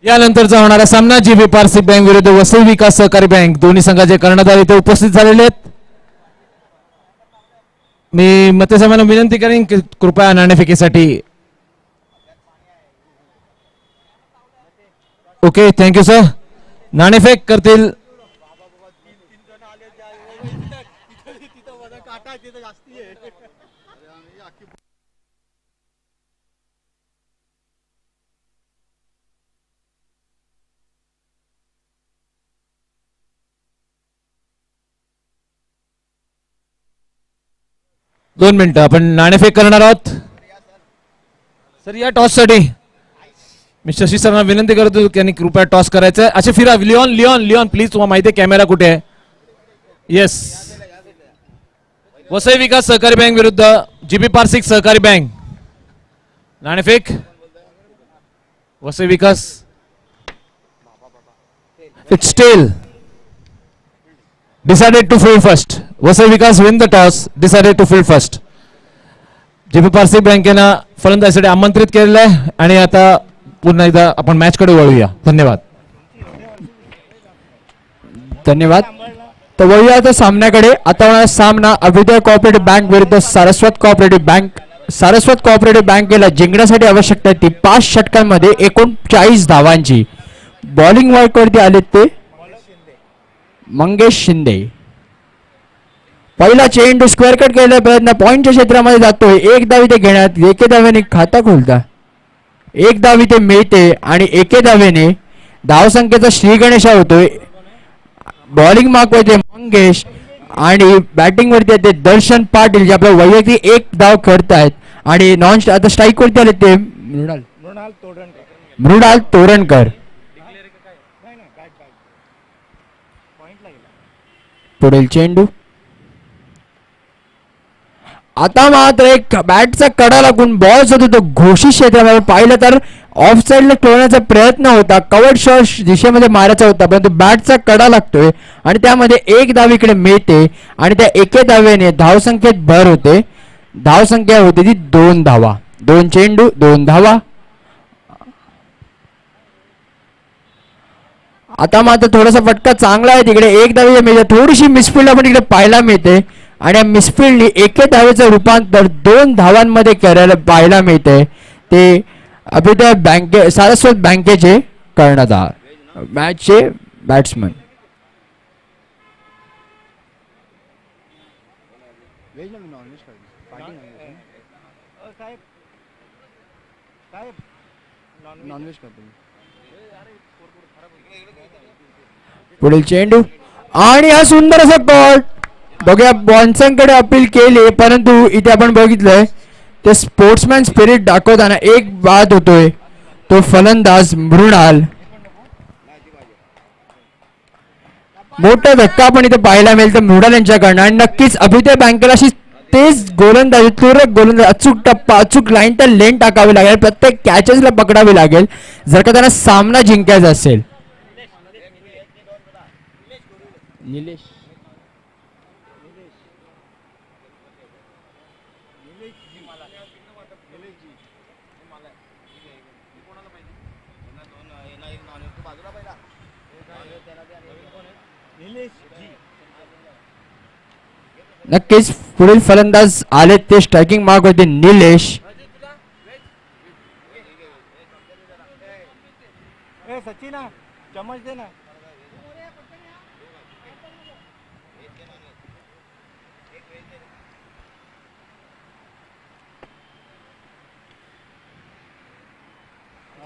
यानंतरचा होणारा सामना जीबी पारसी बँक विरुद्ध वसई विकास सहकारी बँक, दोन्ही संघाचे कर्णधार इथे उपस्थित झालेले आहेत. मी मतदारांना विनंती करेन की कृपया नाणेफेकीसाठी. Okay, thank you sir. नाणेफेक करतील दोन मिनिटं. आपण नाणेफेक करणार आहोत सर. या टॉस साठी मी शशी सरांना विनंती करतो की यांनी कृपया टॉस करायचं आहे. असे फिरा. लिओन लिओन लिओन प्लीज, तुम्हाला माहिती आहे कॅमेरा कुठे आहे. येस. वसई विकास सहकारी बँक विरुद्ध जीबी पारसी सहकारी बँक. नाणेफेक. Vasai Vikas. It's still decided to field first. Vasai Vikas win the toss, decided to field first. GB Parsi बँकेनं फलंदाजीसाठी आमंत्रित केलेलं आहे आणि आता पुन्हा एकदा आपण मॅच कडे वळूया. धन्यवाद. धन्यवाद. तर वळूया आता सामन्याकडे. आता होणारा सामना अभ्युदय कोऑपरेटिव्ह बँक विरुद्ध Saraswat cooperative bank. Saraswat cooperative बँकेला जिंकण्यासाठी आवश्यकता आहे ती 5 षटकांमध्ये 39 धावांची. बॉलिंग वर्कवरती आलेत ते मंगेश शिंदे. पहिला चेंडू स्क्वेअर कट केलेला प्रयत्न पॉइंटच्या क्षेत्रामध्ये जातोय. एक धाव इथे घेण्यात, एके धावेने खाता खोलता, एक धाव इथे मिळते आणि एके धावेने धावसंख्येचा श्री गणेशा होतोय. बॉलिंग मार्क वरती मंगेश आणि बॅटिंग वरती येते दर्शन पाटील, जे आपल्या वैयक्तिक एक धाव करतायत. आणि नॉन आता स्ट्राईक वरती आले ते मृणाल तोरणकर. पुढील चेंडू. आता मात्र एक बॅटचा कडा लागून बॉल जो तो घोषित क्षेत्रामध्ये पाहिलं तर ऑफ साईडला ठेवण्याचा प्रयत्न होता. कव्हर्ड शॉट दिशेमध्ये मारायचा होता, परंतु बॅटचा कडा लागतोय आणि त्यामध्ये एक धाव इकडे मिळते आणि त्या एके धावेने धावसंख्येत भर होते. धावसंख्या होती ती 2 धावा. 2 चेंडू 2 धावा. आता मात्र थोडासा फटका चांगला आहे तिकडे. एक धावे मिळते, थोडीशी मिसफिल्ड आपण तिकडे पाहायला मिळते आणि या मिसफिल्डनी एके धावेचं रूपांतर 2 धावांमध्ये करायला पाहायला मिळते. ते अभ्युदय बँके सारस्वत बँकेचे कर्णधार, मॅचचे बॅट्समन. पुढील चेंडू आणि हा सुंदर असा कॉल. बघूया बॉन्सनकडे अपील केली, परंतु इथे आपण बघितलंय ते स्पोर्ट्समॅन स्पिरिट दाखवताना एक बाद होतोय तो फलंदाज मृणाल. मोठा धक्का आपण इथे पाहायला मिळेल तर मृणाल यांच्याकडनं. आणि नक्कीच अभ्युदय बँकेला अशी तेच गोलंदाजी, तुरक गोलंदाजी, अचूक टप्पा, अचूक लाईन तर लेन टाकावी लागेल. प्रत्येक कॅचेसला पकडावी लागेल जर का त्यांना सामना जिंकायचा असेल. निलेश नक्कीच पुढील फलंदाज आले ते स्ट्रायकिंग मार्क होते निलेश.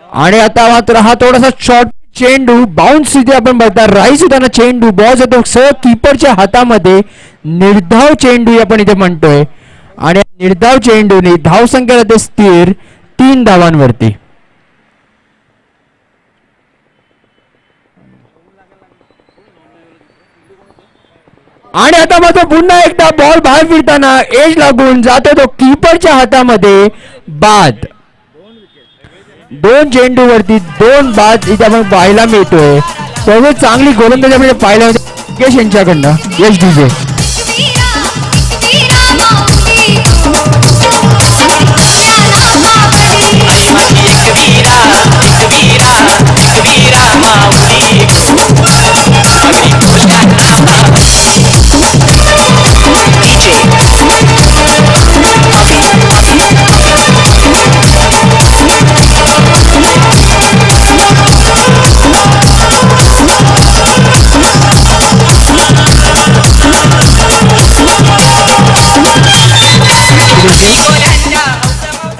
आणि आता मात्र हा थोडासा शॉर्ट चेंडू बाउन्स इथे आपण बघता. राईस होताना चेंडू बॉल जातो सह कीपरच्या हातामध्ये. निर्धाव चेंडू आपण इथे म्हणतोय आणि निर्धाव चेंडूने धावसंख्या राहते स्थिर 3 धावांवरती. आणि आता मात्र पुन्हा एकदा बॉल बाहेर फिरताना एज लागून जातो तो कीपरच्या हातामध्ये. बाद. 2 चेंडूवरती 2 बाद इथे आपण पाहायला मिळतोय. सर्वात चांगली गोलंदाजी आपण पाहायला मिळते यश यांच्याकडनं. यश डीजे. एक वीरा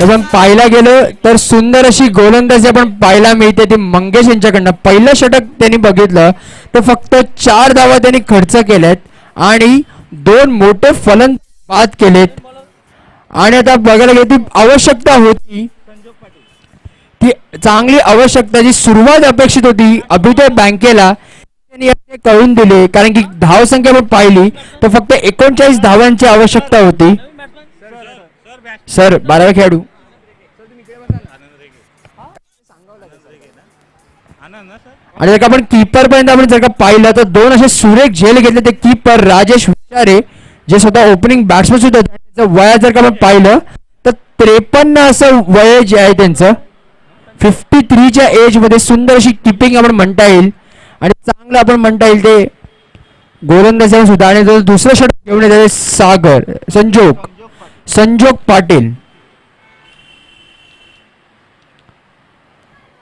आपण पाहायला गेलो तर सुंदर अशी गोलंदाजी आपण पाहायला मिळते ती मंगेश यांच्याकडनं. पहिलं षटक त्यांनी बघितलं तर फक्त 4 धावा त्यांनी खर्च केल्यात आणि 2 मोठे फलंदाज बाद केलेत. आणि आता बघायला गेलं ती आवश्यकता होती, ती चांगली आवश्यकता जी सुरुवात अपेक्षित होती अभ्युदय बँकेला त्यांनी याने कळून दिले. कारण की धावसंख्या आपण पाहिली तर फक्त 39 धावांची आवश्यकता होती. सर 12 खेळाडू आणि जर का आपण कीपर पर्यंत आपण जर का पाहिलं तर 2 असे सुरेख झेल घेतले. ते कीपर राजेश विचारे जे स्वतः ओपनिंग बॅट्समन सुद्धा त्यांचं वय जर का आपण पाहिलं तर 53 असं वय जे आहे त्यांचं. 53च्या एज मध्ये सुंदर अशी किपिंग आपण म्हणता येईल आणि चांगलं आपण म्हणता येईल ते गोलंदाजी सुद्धा. आणि दुसरं षटक घेऊन येते सागर संजोग पाटील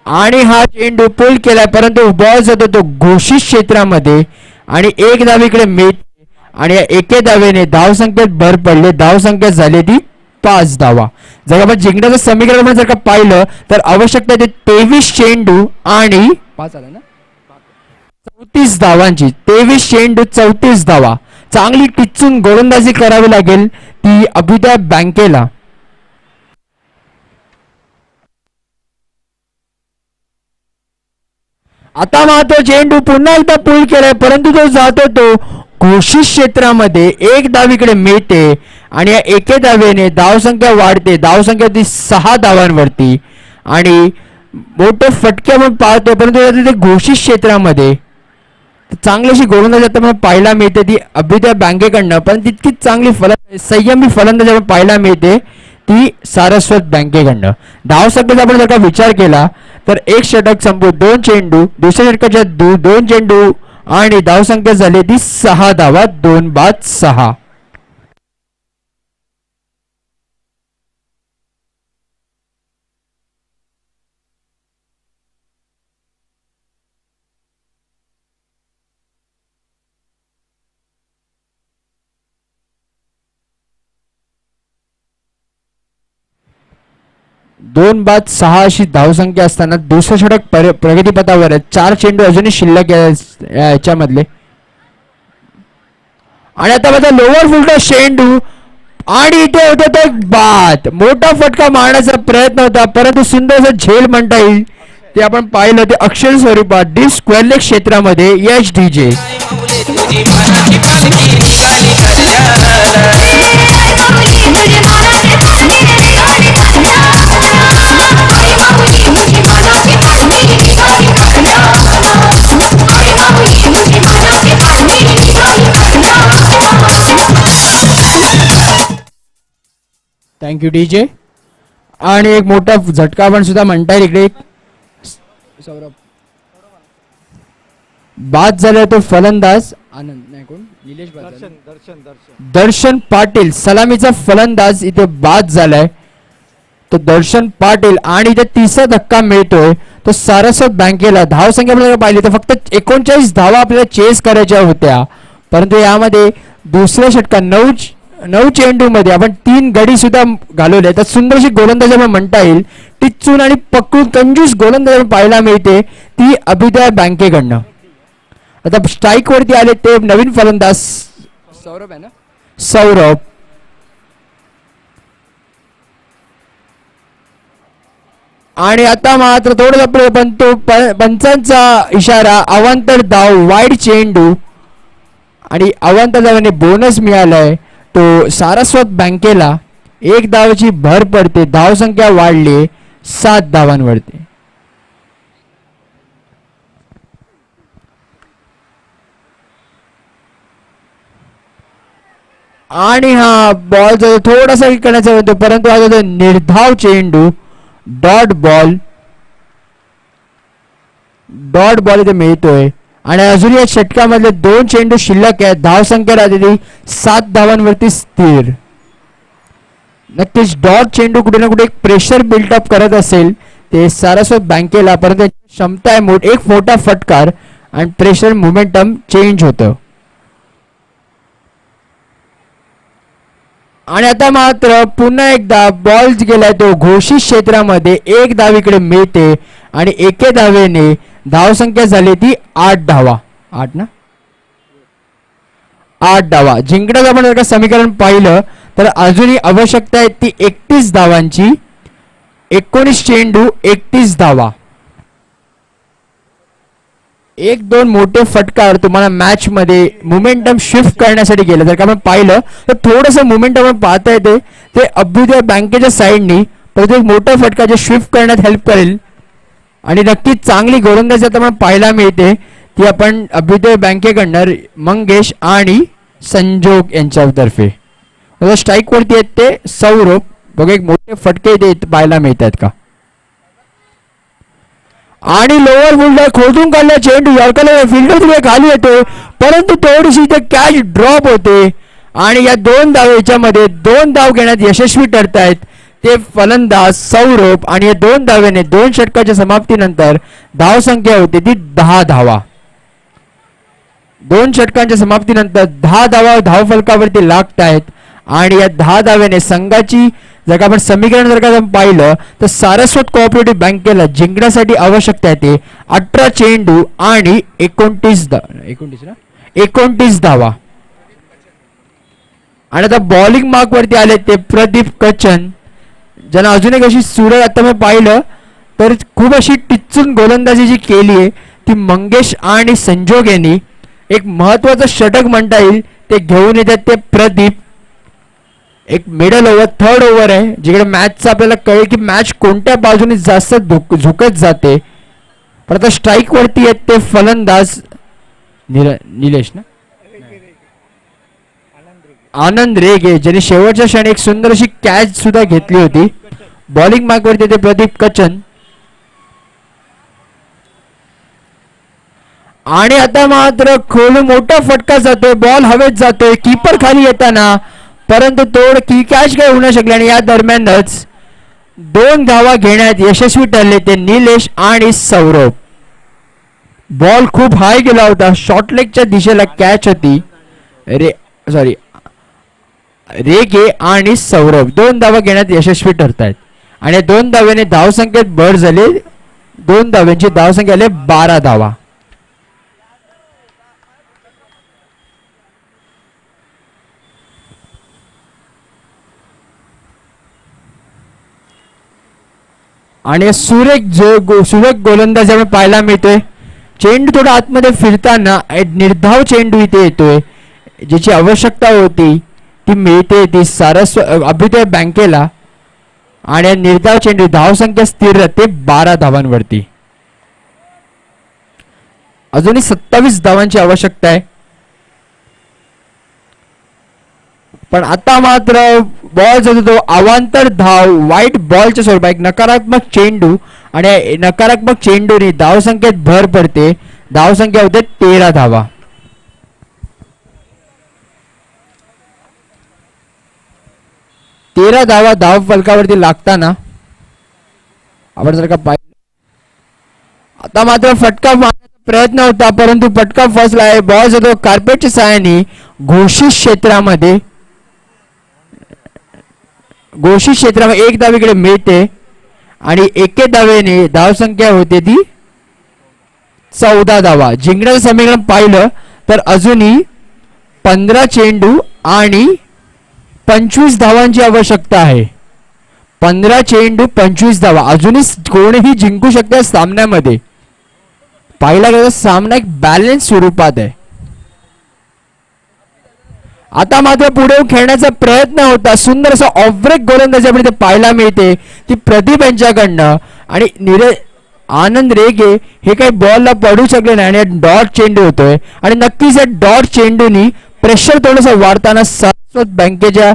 आणि हा चेंडू पुल केलाय परंतु बॉल जातो तो घोषित क्षेत्रामध्ये आणि एक धावीकडे मिळते आणि या एके धावेने धावसंख्येत भर पडले. धावसंख्या झाली ती 5 धावा. जर आपण जिंकण्याचं समीकरण जर का पाहिलं तर आवश्यकता ते 23 चेंडू आणि 5 आला ना 34 धावांची. 23 चेंडू 34 धावा. चांगली टिचून गोलंदाजी करावी लागेल ती अभ्युदय बँकेला. आता मात्र चेंडू पुन्हा एकदा पूल केलाय परंतु तो जातो तो घोषित क्षेत्रामध्ये. एक धावीकडे मिळते आणि या एके धावेने धावसंख्या वाढते. धावसंख्या ती 6 धावांवरती आणि मोठे फटके आपण पाहतो परंतु ते घोषित क्षेत्रामध्ये चांगलीशी गोलंदाजी आता मला पाहायला मिळते ती अभ्युदय बँकेकडनं. पण तितकीच चांगली संयमी फलंदाजी आपण पाहायला मिळते ती सारस्वत बँकेकडनं. धावसंख्येचा आपण जर का विचार केला तर एक षटक संपू 2 चेंडू, दुसऱ्या षटकाच्या 2 चेंडू आणि धावसंख्या झाली ती 6 धावा. 2 बाद 6. दोन बाद 6 अशी धावसंख्या असताना दुसरं षटक प्रगतीपथावर आहे. 4 चेंडू अजूनही शिल्लक याच्यामधले आणि आता माझा लोअर फुलटा चेंडू आणि इथे होता तो एक बाद. मोठा फटका मारण्याचा प्रयत्न होता परंतु सुंदर असं झेल म्हणता येईल ते आपण पाहिलं ते अक्षर स्वरूपात डी स्क्वेअर क्षेत्रामध्ये यश डीजे. Thank you DJ. आणि एक मोठा झटका पण सुद्धा म्हणता येईल इकडे. सौरभ बाद झाला तो फलंदाज आनंद नाही कोण निलेश दर्शन पाटील सलामीचा फलंदाज इथे बाद झालाय तो दर्शन पाटील. आणि इथे तिसरा धक्का मिळतोय तो सारस्वत बँकेला. धावसंख्या आपल्याला पाहिली तर फक्त 39 धावा आपल्याला चेस करायच्या होत्या परंतु यामध्ये दुसऱ्या षटका 9 चेंडू मध्ये आपण 3 गडी सुद्धा घालवले. तर सुंदरशी गोलंदाजी आपण म्हणता येईल. टिचून आणि पकडून कंजूस गोलंदाजी पाहायला मिळते ती अभ्युदय बँकेकडनं. आता स्ट्राईक वरती आले ते नवीन फलंदाज सौरभ आहे ना सौरभ. आणि आता मात्र थोडं पण तो पंचांचा इशारा अवांतर धाव वाईड चेंडू आणि अवांतर धावाने बोनस मिळालाय तो सारस्वत बँकेला. 1 धावाची भर पडते. धावसंख्या वाढली 7 धावांवरती. आणि हा बॉल थोडासा करण्याचा होतो परंतु आता निर्धाव चेंडू डॉट बॉल इथे मिळतोय. आणि अजून या षटकामधले 2 चेंडू शिल्लक आहेत. धावसंख्या राहिलेली 7 धावांवरती स्थिर. नक्कीच डॉट चेंडू कुठे ना कुठे एक प्रेशर बिल्डअप करत असेल ते सारस्वत बँकेला परंतु क्षमता आहे एक मोठा फटकार आणि प्रेशर मोमेंटम चेंज होतं. आणि आता मात्र पुन्हा एकदा बॉल गेलाय तो घोषित क्षेत्रामध्ये, एक धाव इकडे मिळते आणि एके धावेने धावसंख्या झाली ती 8 धावा. 8 ना, 8 धावा जिंकण्याचं आपण जर का समीकरण पाहिलं तर अजूनही आवश्यकता आहे ती 31 धावांची. 19 चेंडू 31 धावा. एक दोन मोठे फटकार तुम्हाला मॅच मध्ये मोमेंटम शिफ्ट करण्यासाठी गेलं. जर का आपण पाहिलं तर थोडंसं मोमेंटम आपण पाहता येते ते अभ्युदय बँकेच्या साईडनी, परंतु एक मोठा फटका जे शिफ्ट करण्यात हेल्प करेल आणि नक्कीच चांगली गोलंदाजी आता आपण पाहायला मिळते ती आपण अभ्युदय बँकेकडनं मंगेश आणि संजोग यांच्यातर्फे. स्ट्राईक वरती आहेत ते सौरभ. बघा एक मोठे फटके ते पाहायला मिळतात का. आणि लोअर बोल्डर खोदून काढला चेंडू, यॉर्कर फिल्डर तिथे खाली येतो, परंतु थोडीशी ते कॅच ड्रॉप होते आणि या 2 धावेच्या मध्ये 2 धाव घेण्यात यशस्वी ठरतायत ते फलंदाज सौरभ. आणि या 2 धावेने 2 षटकाच्या समाप्तीनंतर धावसंख्या होते ती 10 धावा. 2 षटकांच्या समाप्तीनंतर 10 धावा धावफलकावरती लागत आहेत आणि या 10 धावेने संघाची जर का आपण समीकरण जर का पाहिलं तर सारस्वत कोऑपरेटिव्ह बँकेला जिंकण्यासाठी आवश्यकता आहे ते 18 चेंडू आणि 29 धावा. आणि आता बॉलिंग मार्क वरती आले ते प्रदीप कचन, ज्यांना अजून एक अशी सुरत आता मी पाहिलं तर खूप अशी टिचून गोलंदाजी जी केली आहे ती मंगेश आणि संजोग यांनी. एक महत्वाचं षटक म्हणता येईल ते घेऊन येतात ते प्रदीप. एक मिडल ओव्हर, 3rd ओव्हर आहे जिकडे मॅचचं आपल्याला कळेल की मॅच कोणत्या बाजूने जास्त झुकत जाते. पण आता स्ट्राईक वरती आहेत ते फलंदाज निलेश ना, आनंद रेगे, ज्यांनी शेवटच्या क्षणी एक सुंदर अशी कॅच सुद्धा घेतली होती. बॉलिंग मार्क वरती ते प्रदीप कचन. आणि आता मात्र खोलू मोठा फटका जातोय, बॉल हवेत जातोय, कीपर खाली येताना, परंतु तोड की कॅच काय होऊ न शकले आणि या दरम्यानच 2 धावा घेण्यात यशस्वी ठरले ते निलेश आणि सौरभ. बॉल खूप हाय गेला होता, शॉर्ट लेगच्या दिशेला कॅच होती. रेगे आणि सौरभ 2 धावा घेण्यात यशस्वी ठरतायत आणि 2 धाव्याने धावसंख्येत भर झाली. 2 धाव्यांची धावसंख्या आली 12 धावा. आणि सुरेख गोलंदाजी आपण पाहायला मिळतोय. चेंडू थोडा आतमध्ये फिरताना निर्धाव चेंडू इथे येतोय, ज्याची आवश्यकता होती ती मिळते ती अभ्युदय बँकेला. आणि निर्धाव चेंडू धावसंख्या स्थिर राहते 12 धावांवरती. अजूनही 27 धावांची आवश्यकता आहे. पण आता मात्र बॉल जातो तो अवांतर धाव व्हाईट बॉलच्या स्वरूपात एक नकारात्मक चेंडू आणि नकारात्मक चेंडूने धावसंख्येत भर पडते. धावसंख्या होते 13 धावा. तेरा धावा धाव फलकावरती लागताना आपण जर का पाहिलं आता मात्र फटका मारण्याचा प्रयत्न होता, परंतु फटका फसला आहे. बॉल जातो कार्पेटच्या सहाय्याने घोषित क्षेत्रामध्ये. घोषित क्षेत्रामध्ये 1 धाव इकडे मिळते आणि एके धावेने धावसंख्या होते ती 14 धावा. जिंकण्याचं समीकरण पाहिलं तर अजूनही 15 चेंडू आणि 25 धावांची आवश्यकता आहे. 15 चेंडू 25 धावा. अजूनही कोणीही जिंकू शकते सामन्यामध्ये. पाहिला गेला सामना एक बॅलन्स स्वरूपात आहे. आता मात्र पुढे खेळण्याचा प्रयत्न होता. सुंदर असा ऑफ ब्रेक गोलंदाजी आपण इथे पाहायला मिळते ती प्रदीप यांच्याकडनं. आणि आनंद रेगे हे काही बॉलला पडू शकले नाही आणि डॉट चेंडू होतोय. आणि नक्कीच या डॉट चेंडूनी प्रेशर थोडंसं वाढताना सारस्वत बँकेच्या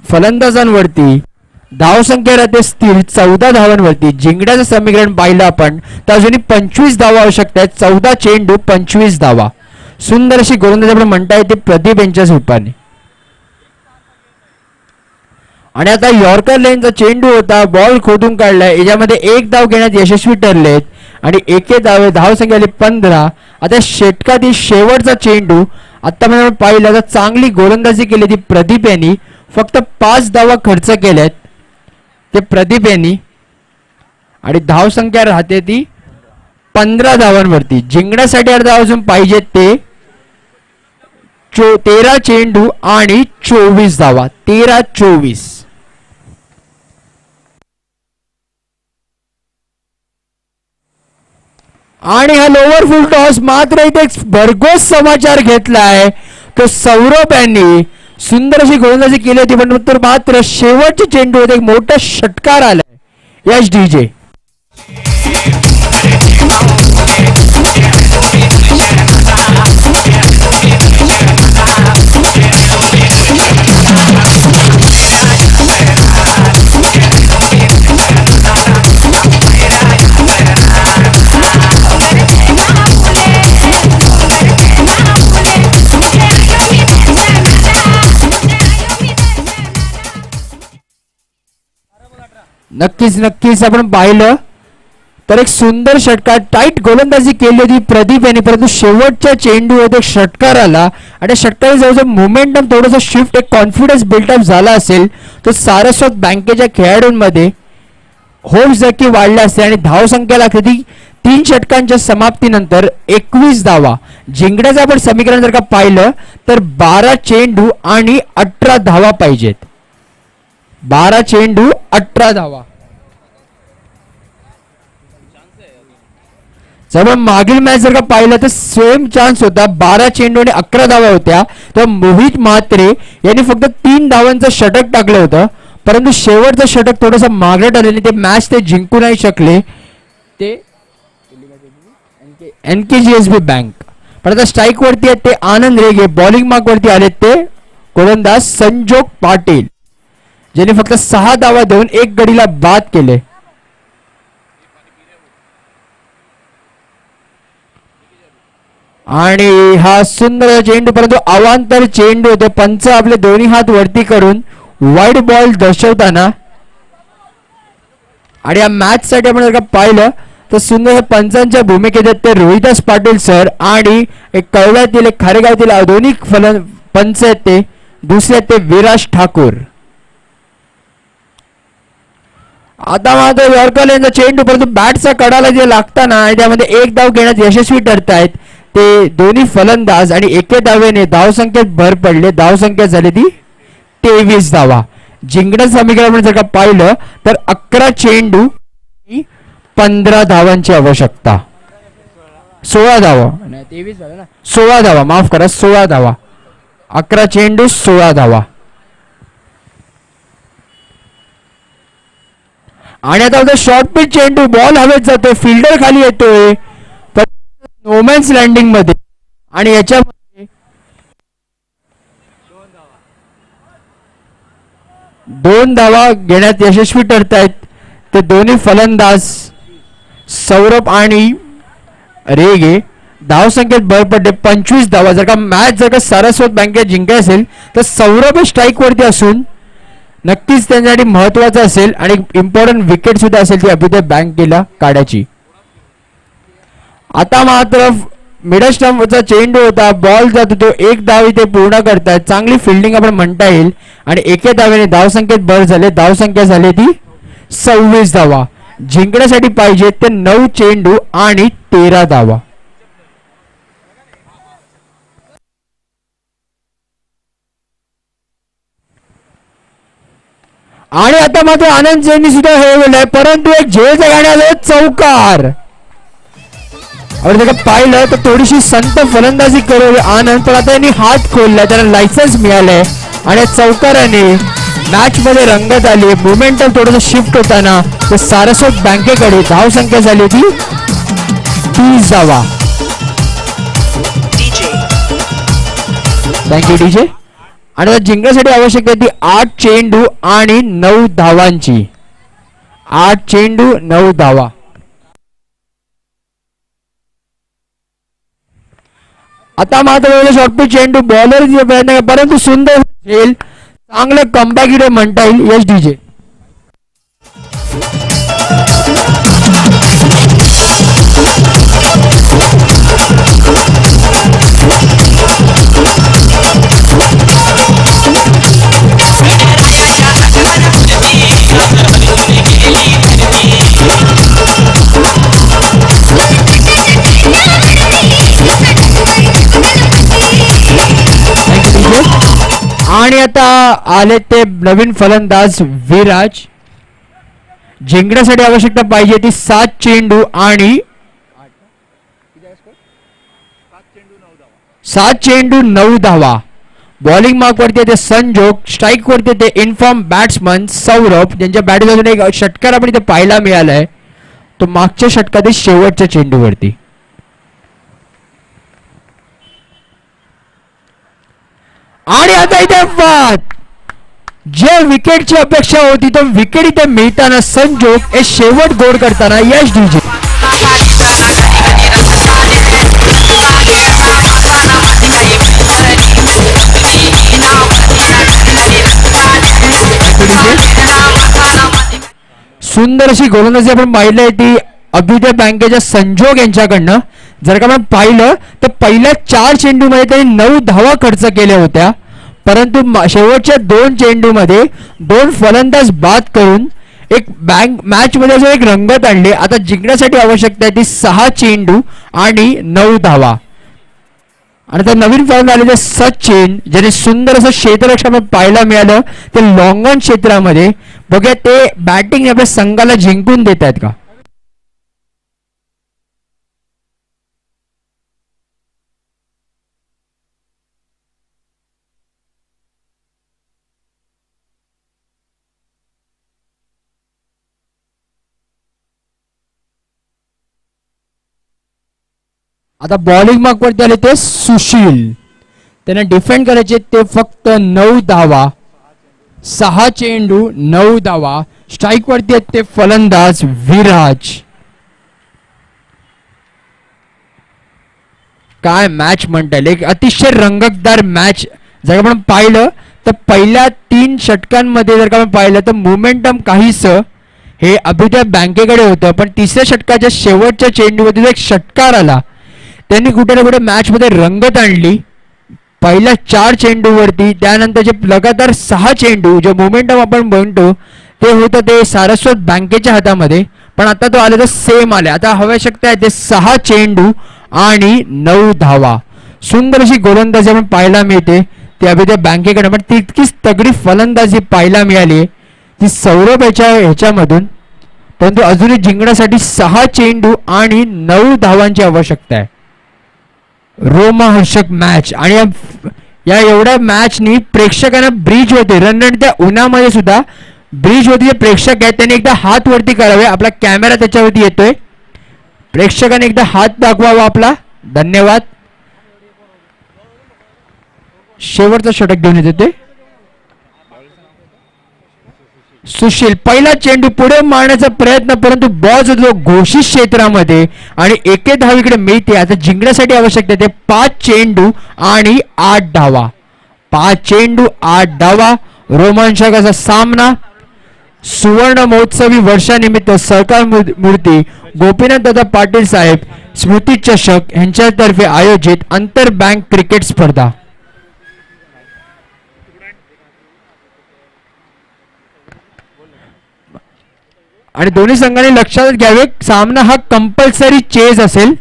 फलंदाजांवरती धावसंख्या राहते स्थिर 14 धावांवरती. जिंकण्याचं समीकरण पाहिलं आपण तर अजूनही 25 धावा आवश्यकता आहेत. 14 चेंडू 25 धावा. सुंदर अशी गोलंदाजी आपण म्हणता येते प्रदीप यांच्या रूपाने. आणि आता यॉर्कर लेनचा चेंडू होता, बॉल खोदून काढलाय, याच्यामध्ये 1 धाव घेण्यात यशस्वी ठरलेत आणि एके धावसंख्या आली 15. आता षटकातील शेवटचा चेंडू आतापर्यंत पाहिलं तर चांगली गोलंदाजी केली ती प्रदीप यांनी. फक्त 5 धावा खर्च केल्यात ते प्रदीप यांनी आणि धावसंख्या राहते ती 15 धावांवरती. जिंकण्यासाठी अर्धा अजून पाहिजेत ते 13 चेंडू आणि 24 धावा. 13-24. आणि हा लोअर फुल टॉस मात्र इथे एक भरघोस समाचार घेतलाय. तो सौरभ यांनी सुंदर अशी गोलंदाजी केली होती पण नंतर मात्र शेवटचे चेंडू होते एक मोठा षटकार आलाय. यश डीजे. नक्कीच आपण पाहिलं तर एक सुंदर षटकार टाईट गोलंदाजी केली होती प्रदीप यांनी परंतु शेवटच्या चेंडू होते षटकार आला आणि षटकारी जवळजवळ मोमेंटम थोडंसं शिफ्ट एक कॉन्फिडन्स बिल्डअप झाला असेल तर सारस्वत बँकेच्या खेळाडूंमध्ये होप्स नक्की वाढले असते आणि धावसंख्या लागते ती 3 षटकांच्या समाप्तीनंतर 21 धावा. जिंकण्याचं आपण समीकरण जर का पाहिलं तर 12 चेंडू आणि 18 धावा पाहिजेत. 12 चेंडू 18 धावा. जर मागील मॅच जर का पाहिलं तर सेम चान्स होता. 12 चेंडू आणि 11 धावा होत्या. तर मोहित म्हात्रे यांनी फक्त 3 धावांचं षटक टाकलं होतं परंतु शेवटचं षटक थोडंसं मागे ठरलेले ते मॅच ते जिंकू नाही शकले ते NKGSB बँक. पण आता स्ट्राईक वरती आहेत ते आनंद रेगे. बॉलिंग मार्क वरती आलेत ते गोलंदाज संजोग पाटील ज्यांनी फक्त 6 धावा देऊन 1 गडीला बाद केले. आणि हा सुंदर चेंडू परंतु अवांतर चेंडू होते. पंच आपले दोन्ही हात वरती करून वाईड बॉल दर्शवताना आणि या मॅच साठी आपण जर का पाहिलं तर सुंदर पंचांच्या भूमिकेत आहेत ते रोहिदास पाटील सर आणि एक कळव्यातील एक खारेगावतील आधुनिक पंच आहेत ते दुसरे आहेत ते विराज ठाकूर. आता मात्र यॉर्कर यांचा चेंडू परंतु बॅटचा कडाला जे लागताना आणि त्यामध्ये 1 धाव घेण्यात यशस्वी ठरतायत ते दोन्ही फलंदाज आणि एके धावेने धावसंख्येत भर पडले. धावसंख्या झाली ती 23 धावा. जिंकण्याचं समीकरण जर का पाहिलं तर 11 चेंडू 15 धावांची आवश्यकता. 16 धावा 23 झालं ना 16 धावा माफ करा 16 धावा. 11 चेंडू 16 धावा. आणि आता शॉर्ट पिच चेंडू बॉल हवेत जातोय फिल्डर खाली येतोय नोमॅन्स लँडिंग मध्ये आणि याच्यामध्ये 2 धावा घेण्यात यशस्वी ठरतायत ते दोन्ही फलंदाज सौरभ आणि रेगे. धावसंख्येत भर पडले 25 धावा. जर का मॅच जर का सारस्वत बँकेत जिंकली असेल तर सौरभ स्ट्राईक वरती असून नक्कीच त्यांच्यासाठी महत्वाचं असेल आणि इम्पॉर्टंट विकेट सुद्धा असेल ती अभिदय बँकेला काढायची. आता मात्र मिडल स्टंपचा चेंडू होता बॉल जातो तो 1 धाव इथे पूर्ण करतायत. चांगली फिल्डिंग आपण म्हणता येईल आणि एके धावेने धावसंख्येत भर झाले. धावसंख्या झाली ती 26 धावा. जिंकण्यासाठी पाहिजे ते 9 चेंडू आणि 13 धावा. आणि आता मात्र आनंद जैनी सुद्धा हे परंतु एक झेलच्या गाण्याला चौकार. आपण जर पाहिलं तर थोडीशी संत फलंदाजी करू आनंद पण आता यांनी हात खोलला त्यांना लायसन्स मिळालंय आणि चौकाराने मॅच मध्ये रंगत आली. मोमेंटम थोडंसं शिफ्ट होताना तर सारस्वत बँकेकडे धावसंख्या झाली ती 30 धावा. Thank you DJ. आणि जिंकण्यासाठी आवश्यक आहे ती 8 चेंडू आणि 9 धावांची. 8 चेंडू 9 धावा. आता मात्र शॉर्टपिच चेंडू बॉलर प्रयत्न परंतु सुंदर खेळ चांगलं कमबॅक म्हणता येईल. यश डीजे. आणि आता आले ते नवीन फलंदाज विराज. जिंकण्यासाठी आवश्यकता पाहिजे ती 7 चेंडू आणि 9 धावा. बॉलिंग मार्क वरती ते संजोग, स्ट्राईक वरती ते इन्फॉर्म बॅट्समन सौरभ, ज्यांच्या बॅट अजून एक षटकार आपण इथे पाहायला मिळालाय, तो मागच्या षटकातील शेवटच्या चेंडूवरती. आणि आता इथे वाद, जे विकेटची अपेक्षा होती तो विकेट इथे मिळताना संजोग हे शेवट गोड करताना यश डीजे. सुंदर अशी गोलंदाजी आपण पाहिली ती अभ्युदय बँकेच्या संजोग यांच्याकडनं. जर का आपण पाहिलं तर पहिल्या 4 चेंडूमध्ये त्यांनी 9 धावा खर्च केल्या होत्या, परंतु शेवटच्या 2 चेंडूमध्ये 2 फलंदाज बाद करून एक मॅच मध्ये असं एक रंगत आणली. आता जिंकण्यासाठी आवश्यकता आहे ती 6 चेंडू आणि 9 धावा. आणि आता नवीन फलंदाज आले ते सचिन, ज्याने सुंदर असं क्षेत्ररक्षण पाहायला मिळालं ते लॉंग ऑन क्षेत्रामध्ये. बघूया ते बॅटिंग आपल्या संघाला जिंकून देत आहेत का. आता बॉलिंग मार्क वरती आले ते सुशील, त्यांना डिफेंड करायचे ते फक्त 9 धावा, 6 चेंडू 9 धावा. स्ट्राईक वरती आहेत ते फलंदाज विराज. काय मॅच म्हणता येईल, एक अतिशय रंगतदार मॅच. जर आपण पाहिलं तर पहिल्या 3 षटकांमध्ये जर का आपण पाहिलं तर मोमेंटम काहीच हे अभ्युदय बँकेकडे होतं, पण तिसऱ्या षटकाच्या शेवटच्या चेंडूमध्ये एक षटकार आला, त्यांनी कुठे ना कुठे मॅच मध्ये रंगत आणली. पहिल्या 4 चेंडूवरती, त्यानंतरचे लगातार 6 चेंडू, जे मोमेंटम आपण म्हणतो ते होतं ते सारस्वत बँकेच्या हातामध्ये, पण आता तो आले तर सेम आले. आता आवश्यकता आहे ते 6 चेंडू आणि 9 धावा. सुंदर अशी गोलंदाजी आपण पाहायला मिळते ती अभ्युदय बँकेकडे, पण तितकीच तगडी फलंदाजी पाहायला मिळाली ती सौरभ ह्याच्यामधून. परंतु अजूनही जिंकण्यासाठी 6 चेंडू आणि 9 धावांची आवश्यकता आहे. रोमहर्षक मॅच. आणि या एवढ्या मॅचनी प्रेक्षकांना ब्रिज होते, रणरण त्या उन्हामध्ये सुद्धा ब्रिज होती. जे प्रेक्षक आहेत त्यांनी एकदा हात वरती करावे, आपला कॅमेरा त्याच्यावरती येतोय, प्रेक्षकांनी एकदा हात दाखवावा आपला. धन्यवाद. शेवटचा षटक घेऊन येते ते सुशील. पहिला चेंडू पुढे मारण्याचा प्रयत्न, परंतु बॉल जो घोषित क्षेत्रामध्ये आणि एके धावीकडे मिळते. आता जिंकण्यासाठी आवश्यकता ते 5 चेंडू आणि 8 धावा. 5 चेंडू 8 धावा. रोमांचक असा सामना. सुवर्ण महोत्सवी वर्षानिमित्त सहकार मूर्ती गोपीनाथ दादा पाटील साहेब स्मृती चषक यांच्यातर्फे आयोजित आंतर बँक क्रिकेट स्पर्धा. आणि दोन्ही संघांनी लक्षात घ्यावे, सामना हा कंपल्सरी चेज असेल.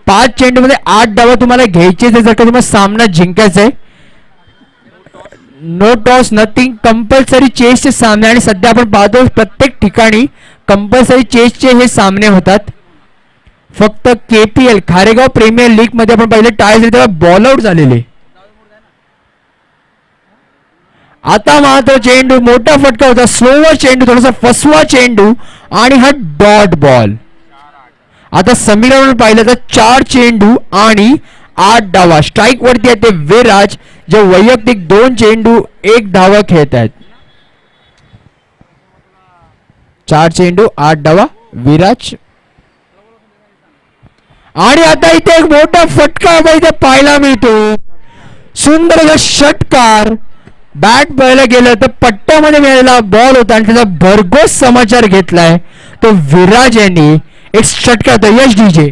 5 चेंडूमध्ये 8 धावा तुम्हाला घ्यायचे जर का तुम्हाला सामना जिंकायचा आहे. नो टॉस नथिंग, कंपल्सरी चेसचे सामने. आणि सध्या आपण पाहतो प्रत्येक ठिकाणी कंपल्सरी चेसचे हे सामने होतात. फक्त KPL खारेगाव प्रीमियर लीग मध्ये आपण पहिले टाय झाले तेव्हा बॉल आउट झालेले. आता मात्र चेंडू मोठा फटका होता, स्लोवर चेंडू, थोडासा फसवा चेंडू आणि हा डॉट बॉल. आता समीकरण पाहिलं तर 4 चेंडू आणि 8 धावा. स्ट्राईक वरती आहे ते विराज, जे वैयक्तिक 2 चेंडू 1 धावा खेळत आहेत. 4 चेंडू 8 धावा विराज. आणि आता इथे एक मोठा फटका इथे पाहायला मिळतो. सुंदर षटकार. बॅट पाहायला गेलं तर पट्ट्यामध्ये मिळालेला बॉल होता आणि त्याचा भरघोस समाचार घेतलाय तो विराज यांनी. एक षटकार तर यश डीजे.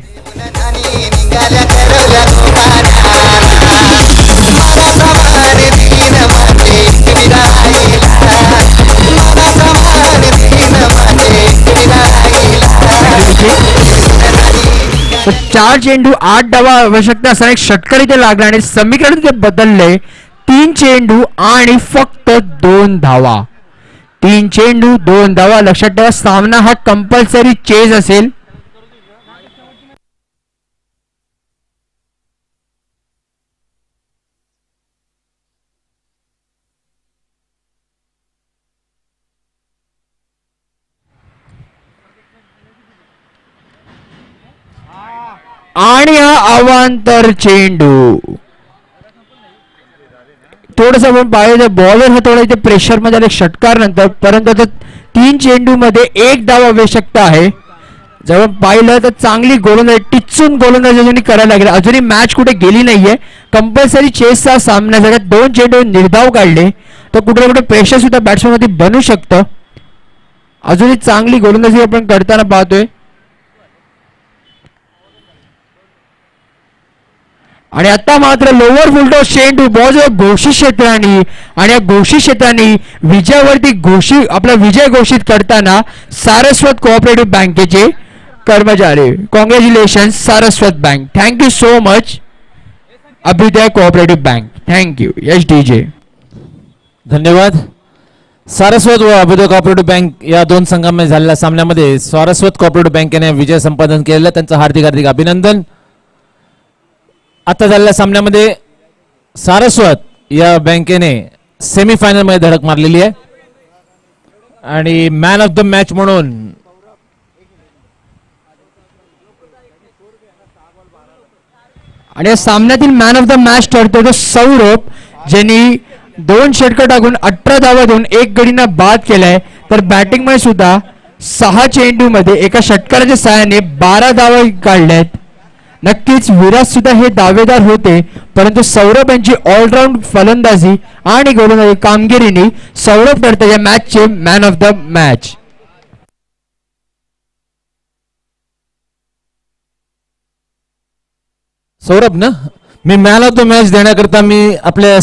तर 4 चेंडू 8 धावा आवश्यकता असताना एक षटकार इथे लागला आणि समीकरण ते बदलले. 3 चेंडू आणि फक्त 2 धावा. 3 चेंडू 2 धावा. लक्षात ठेवा, सामना हा कंपल्सरी चेज असेल. आणि हा अवांतर चेंडू. थोडस आपण पाहिलं, बॉलर हा थोडा इथे प्रेशर मध्ये आले षटकार नंतर, परंतु आता 3 चेंडू मध्ये 1 धाव आवश्यकता आहे. जर पाहिलं तर चांगली गोलंदाजी, टिचून गोलंदाजी अजूनही करायला लागेल. अजूनही मॅच कुठे गेली नाहीये. कंपल्सरी चेसचा सामना जर 2 चेंडू निर्धाव काढले तर कुठे ना कुठे प्रेशर सुद्धा बॅट्समॅन मध्ये बनू शकतं. अजूनही चांगली गोलंदाजी आपण करताना पाहतोय. आणि आता मात्र लोअर फुलटॉस चेंडू बॉल घोषित क्षेत्राने, आणि या घोषित क्षेत्राने विजयावरती आपला विजय घोषित करताना सारस्वत कोऑपरेटिव्ह बँकेचे कर्मचारी. Congratulations Saraswat bank. Thank you so much Abhyudaya cooperative bank. Thank you. Yes DJ. धन्यवाद. सारस्वत व अभ्युदय कोऑपरेटिव्ह बँक या दोन संघांमध्ये झालेल्या सामन्यामध्ये सारस्वत कोऑपरेटिव्ह बँकेने विजय संपादन केलेला, त्यांचं हार्दिक हार्दिक अभिनंदन. आता झालेल्या सामन्यामध्ये सारस्वत या बँकेने सेमीफायनल मध्ये धडक मारलेली आहे आणि मॅन ऑफ द मॅच म्हणून आणि या सामन्यातील मॅन ऑफ द मॅच ठरतो तो सौरभ, ज्यांनी 2 षटकर टाकून 18 धावा देऊन 1 गडींना बाद केलाय. तर बॅटिंग मध्ये सुद्धा 6 चेंडू मध्ये एका षटकाराच्या साहाय्याने 12 धावा काढल्यात. नक्कीच विराट सुद्धा हे दावेदार होते, परंतु सौरभ यांची ऑलराऊंड फलंदाजी आणि गोलंदाजी कामगिरीने सौरभ ठरतो या मॅचचे man of the match. Saurabh ना, मी मॅन ऑफ द मॅच देण्याकरता मी आपल्या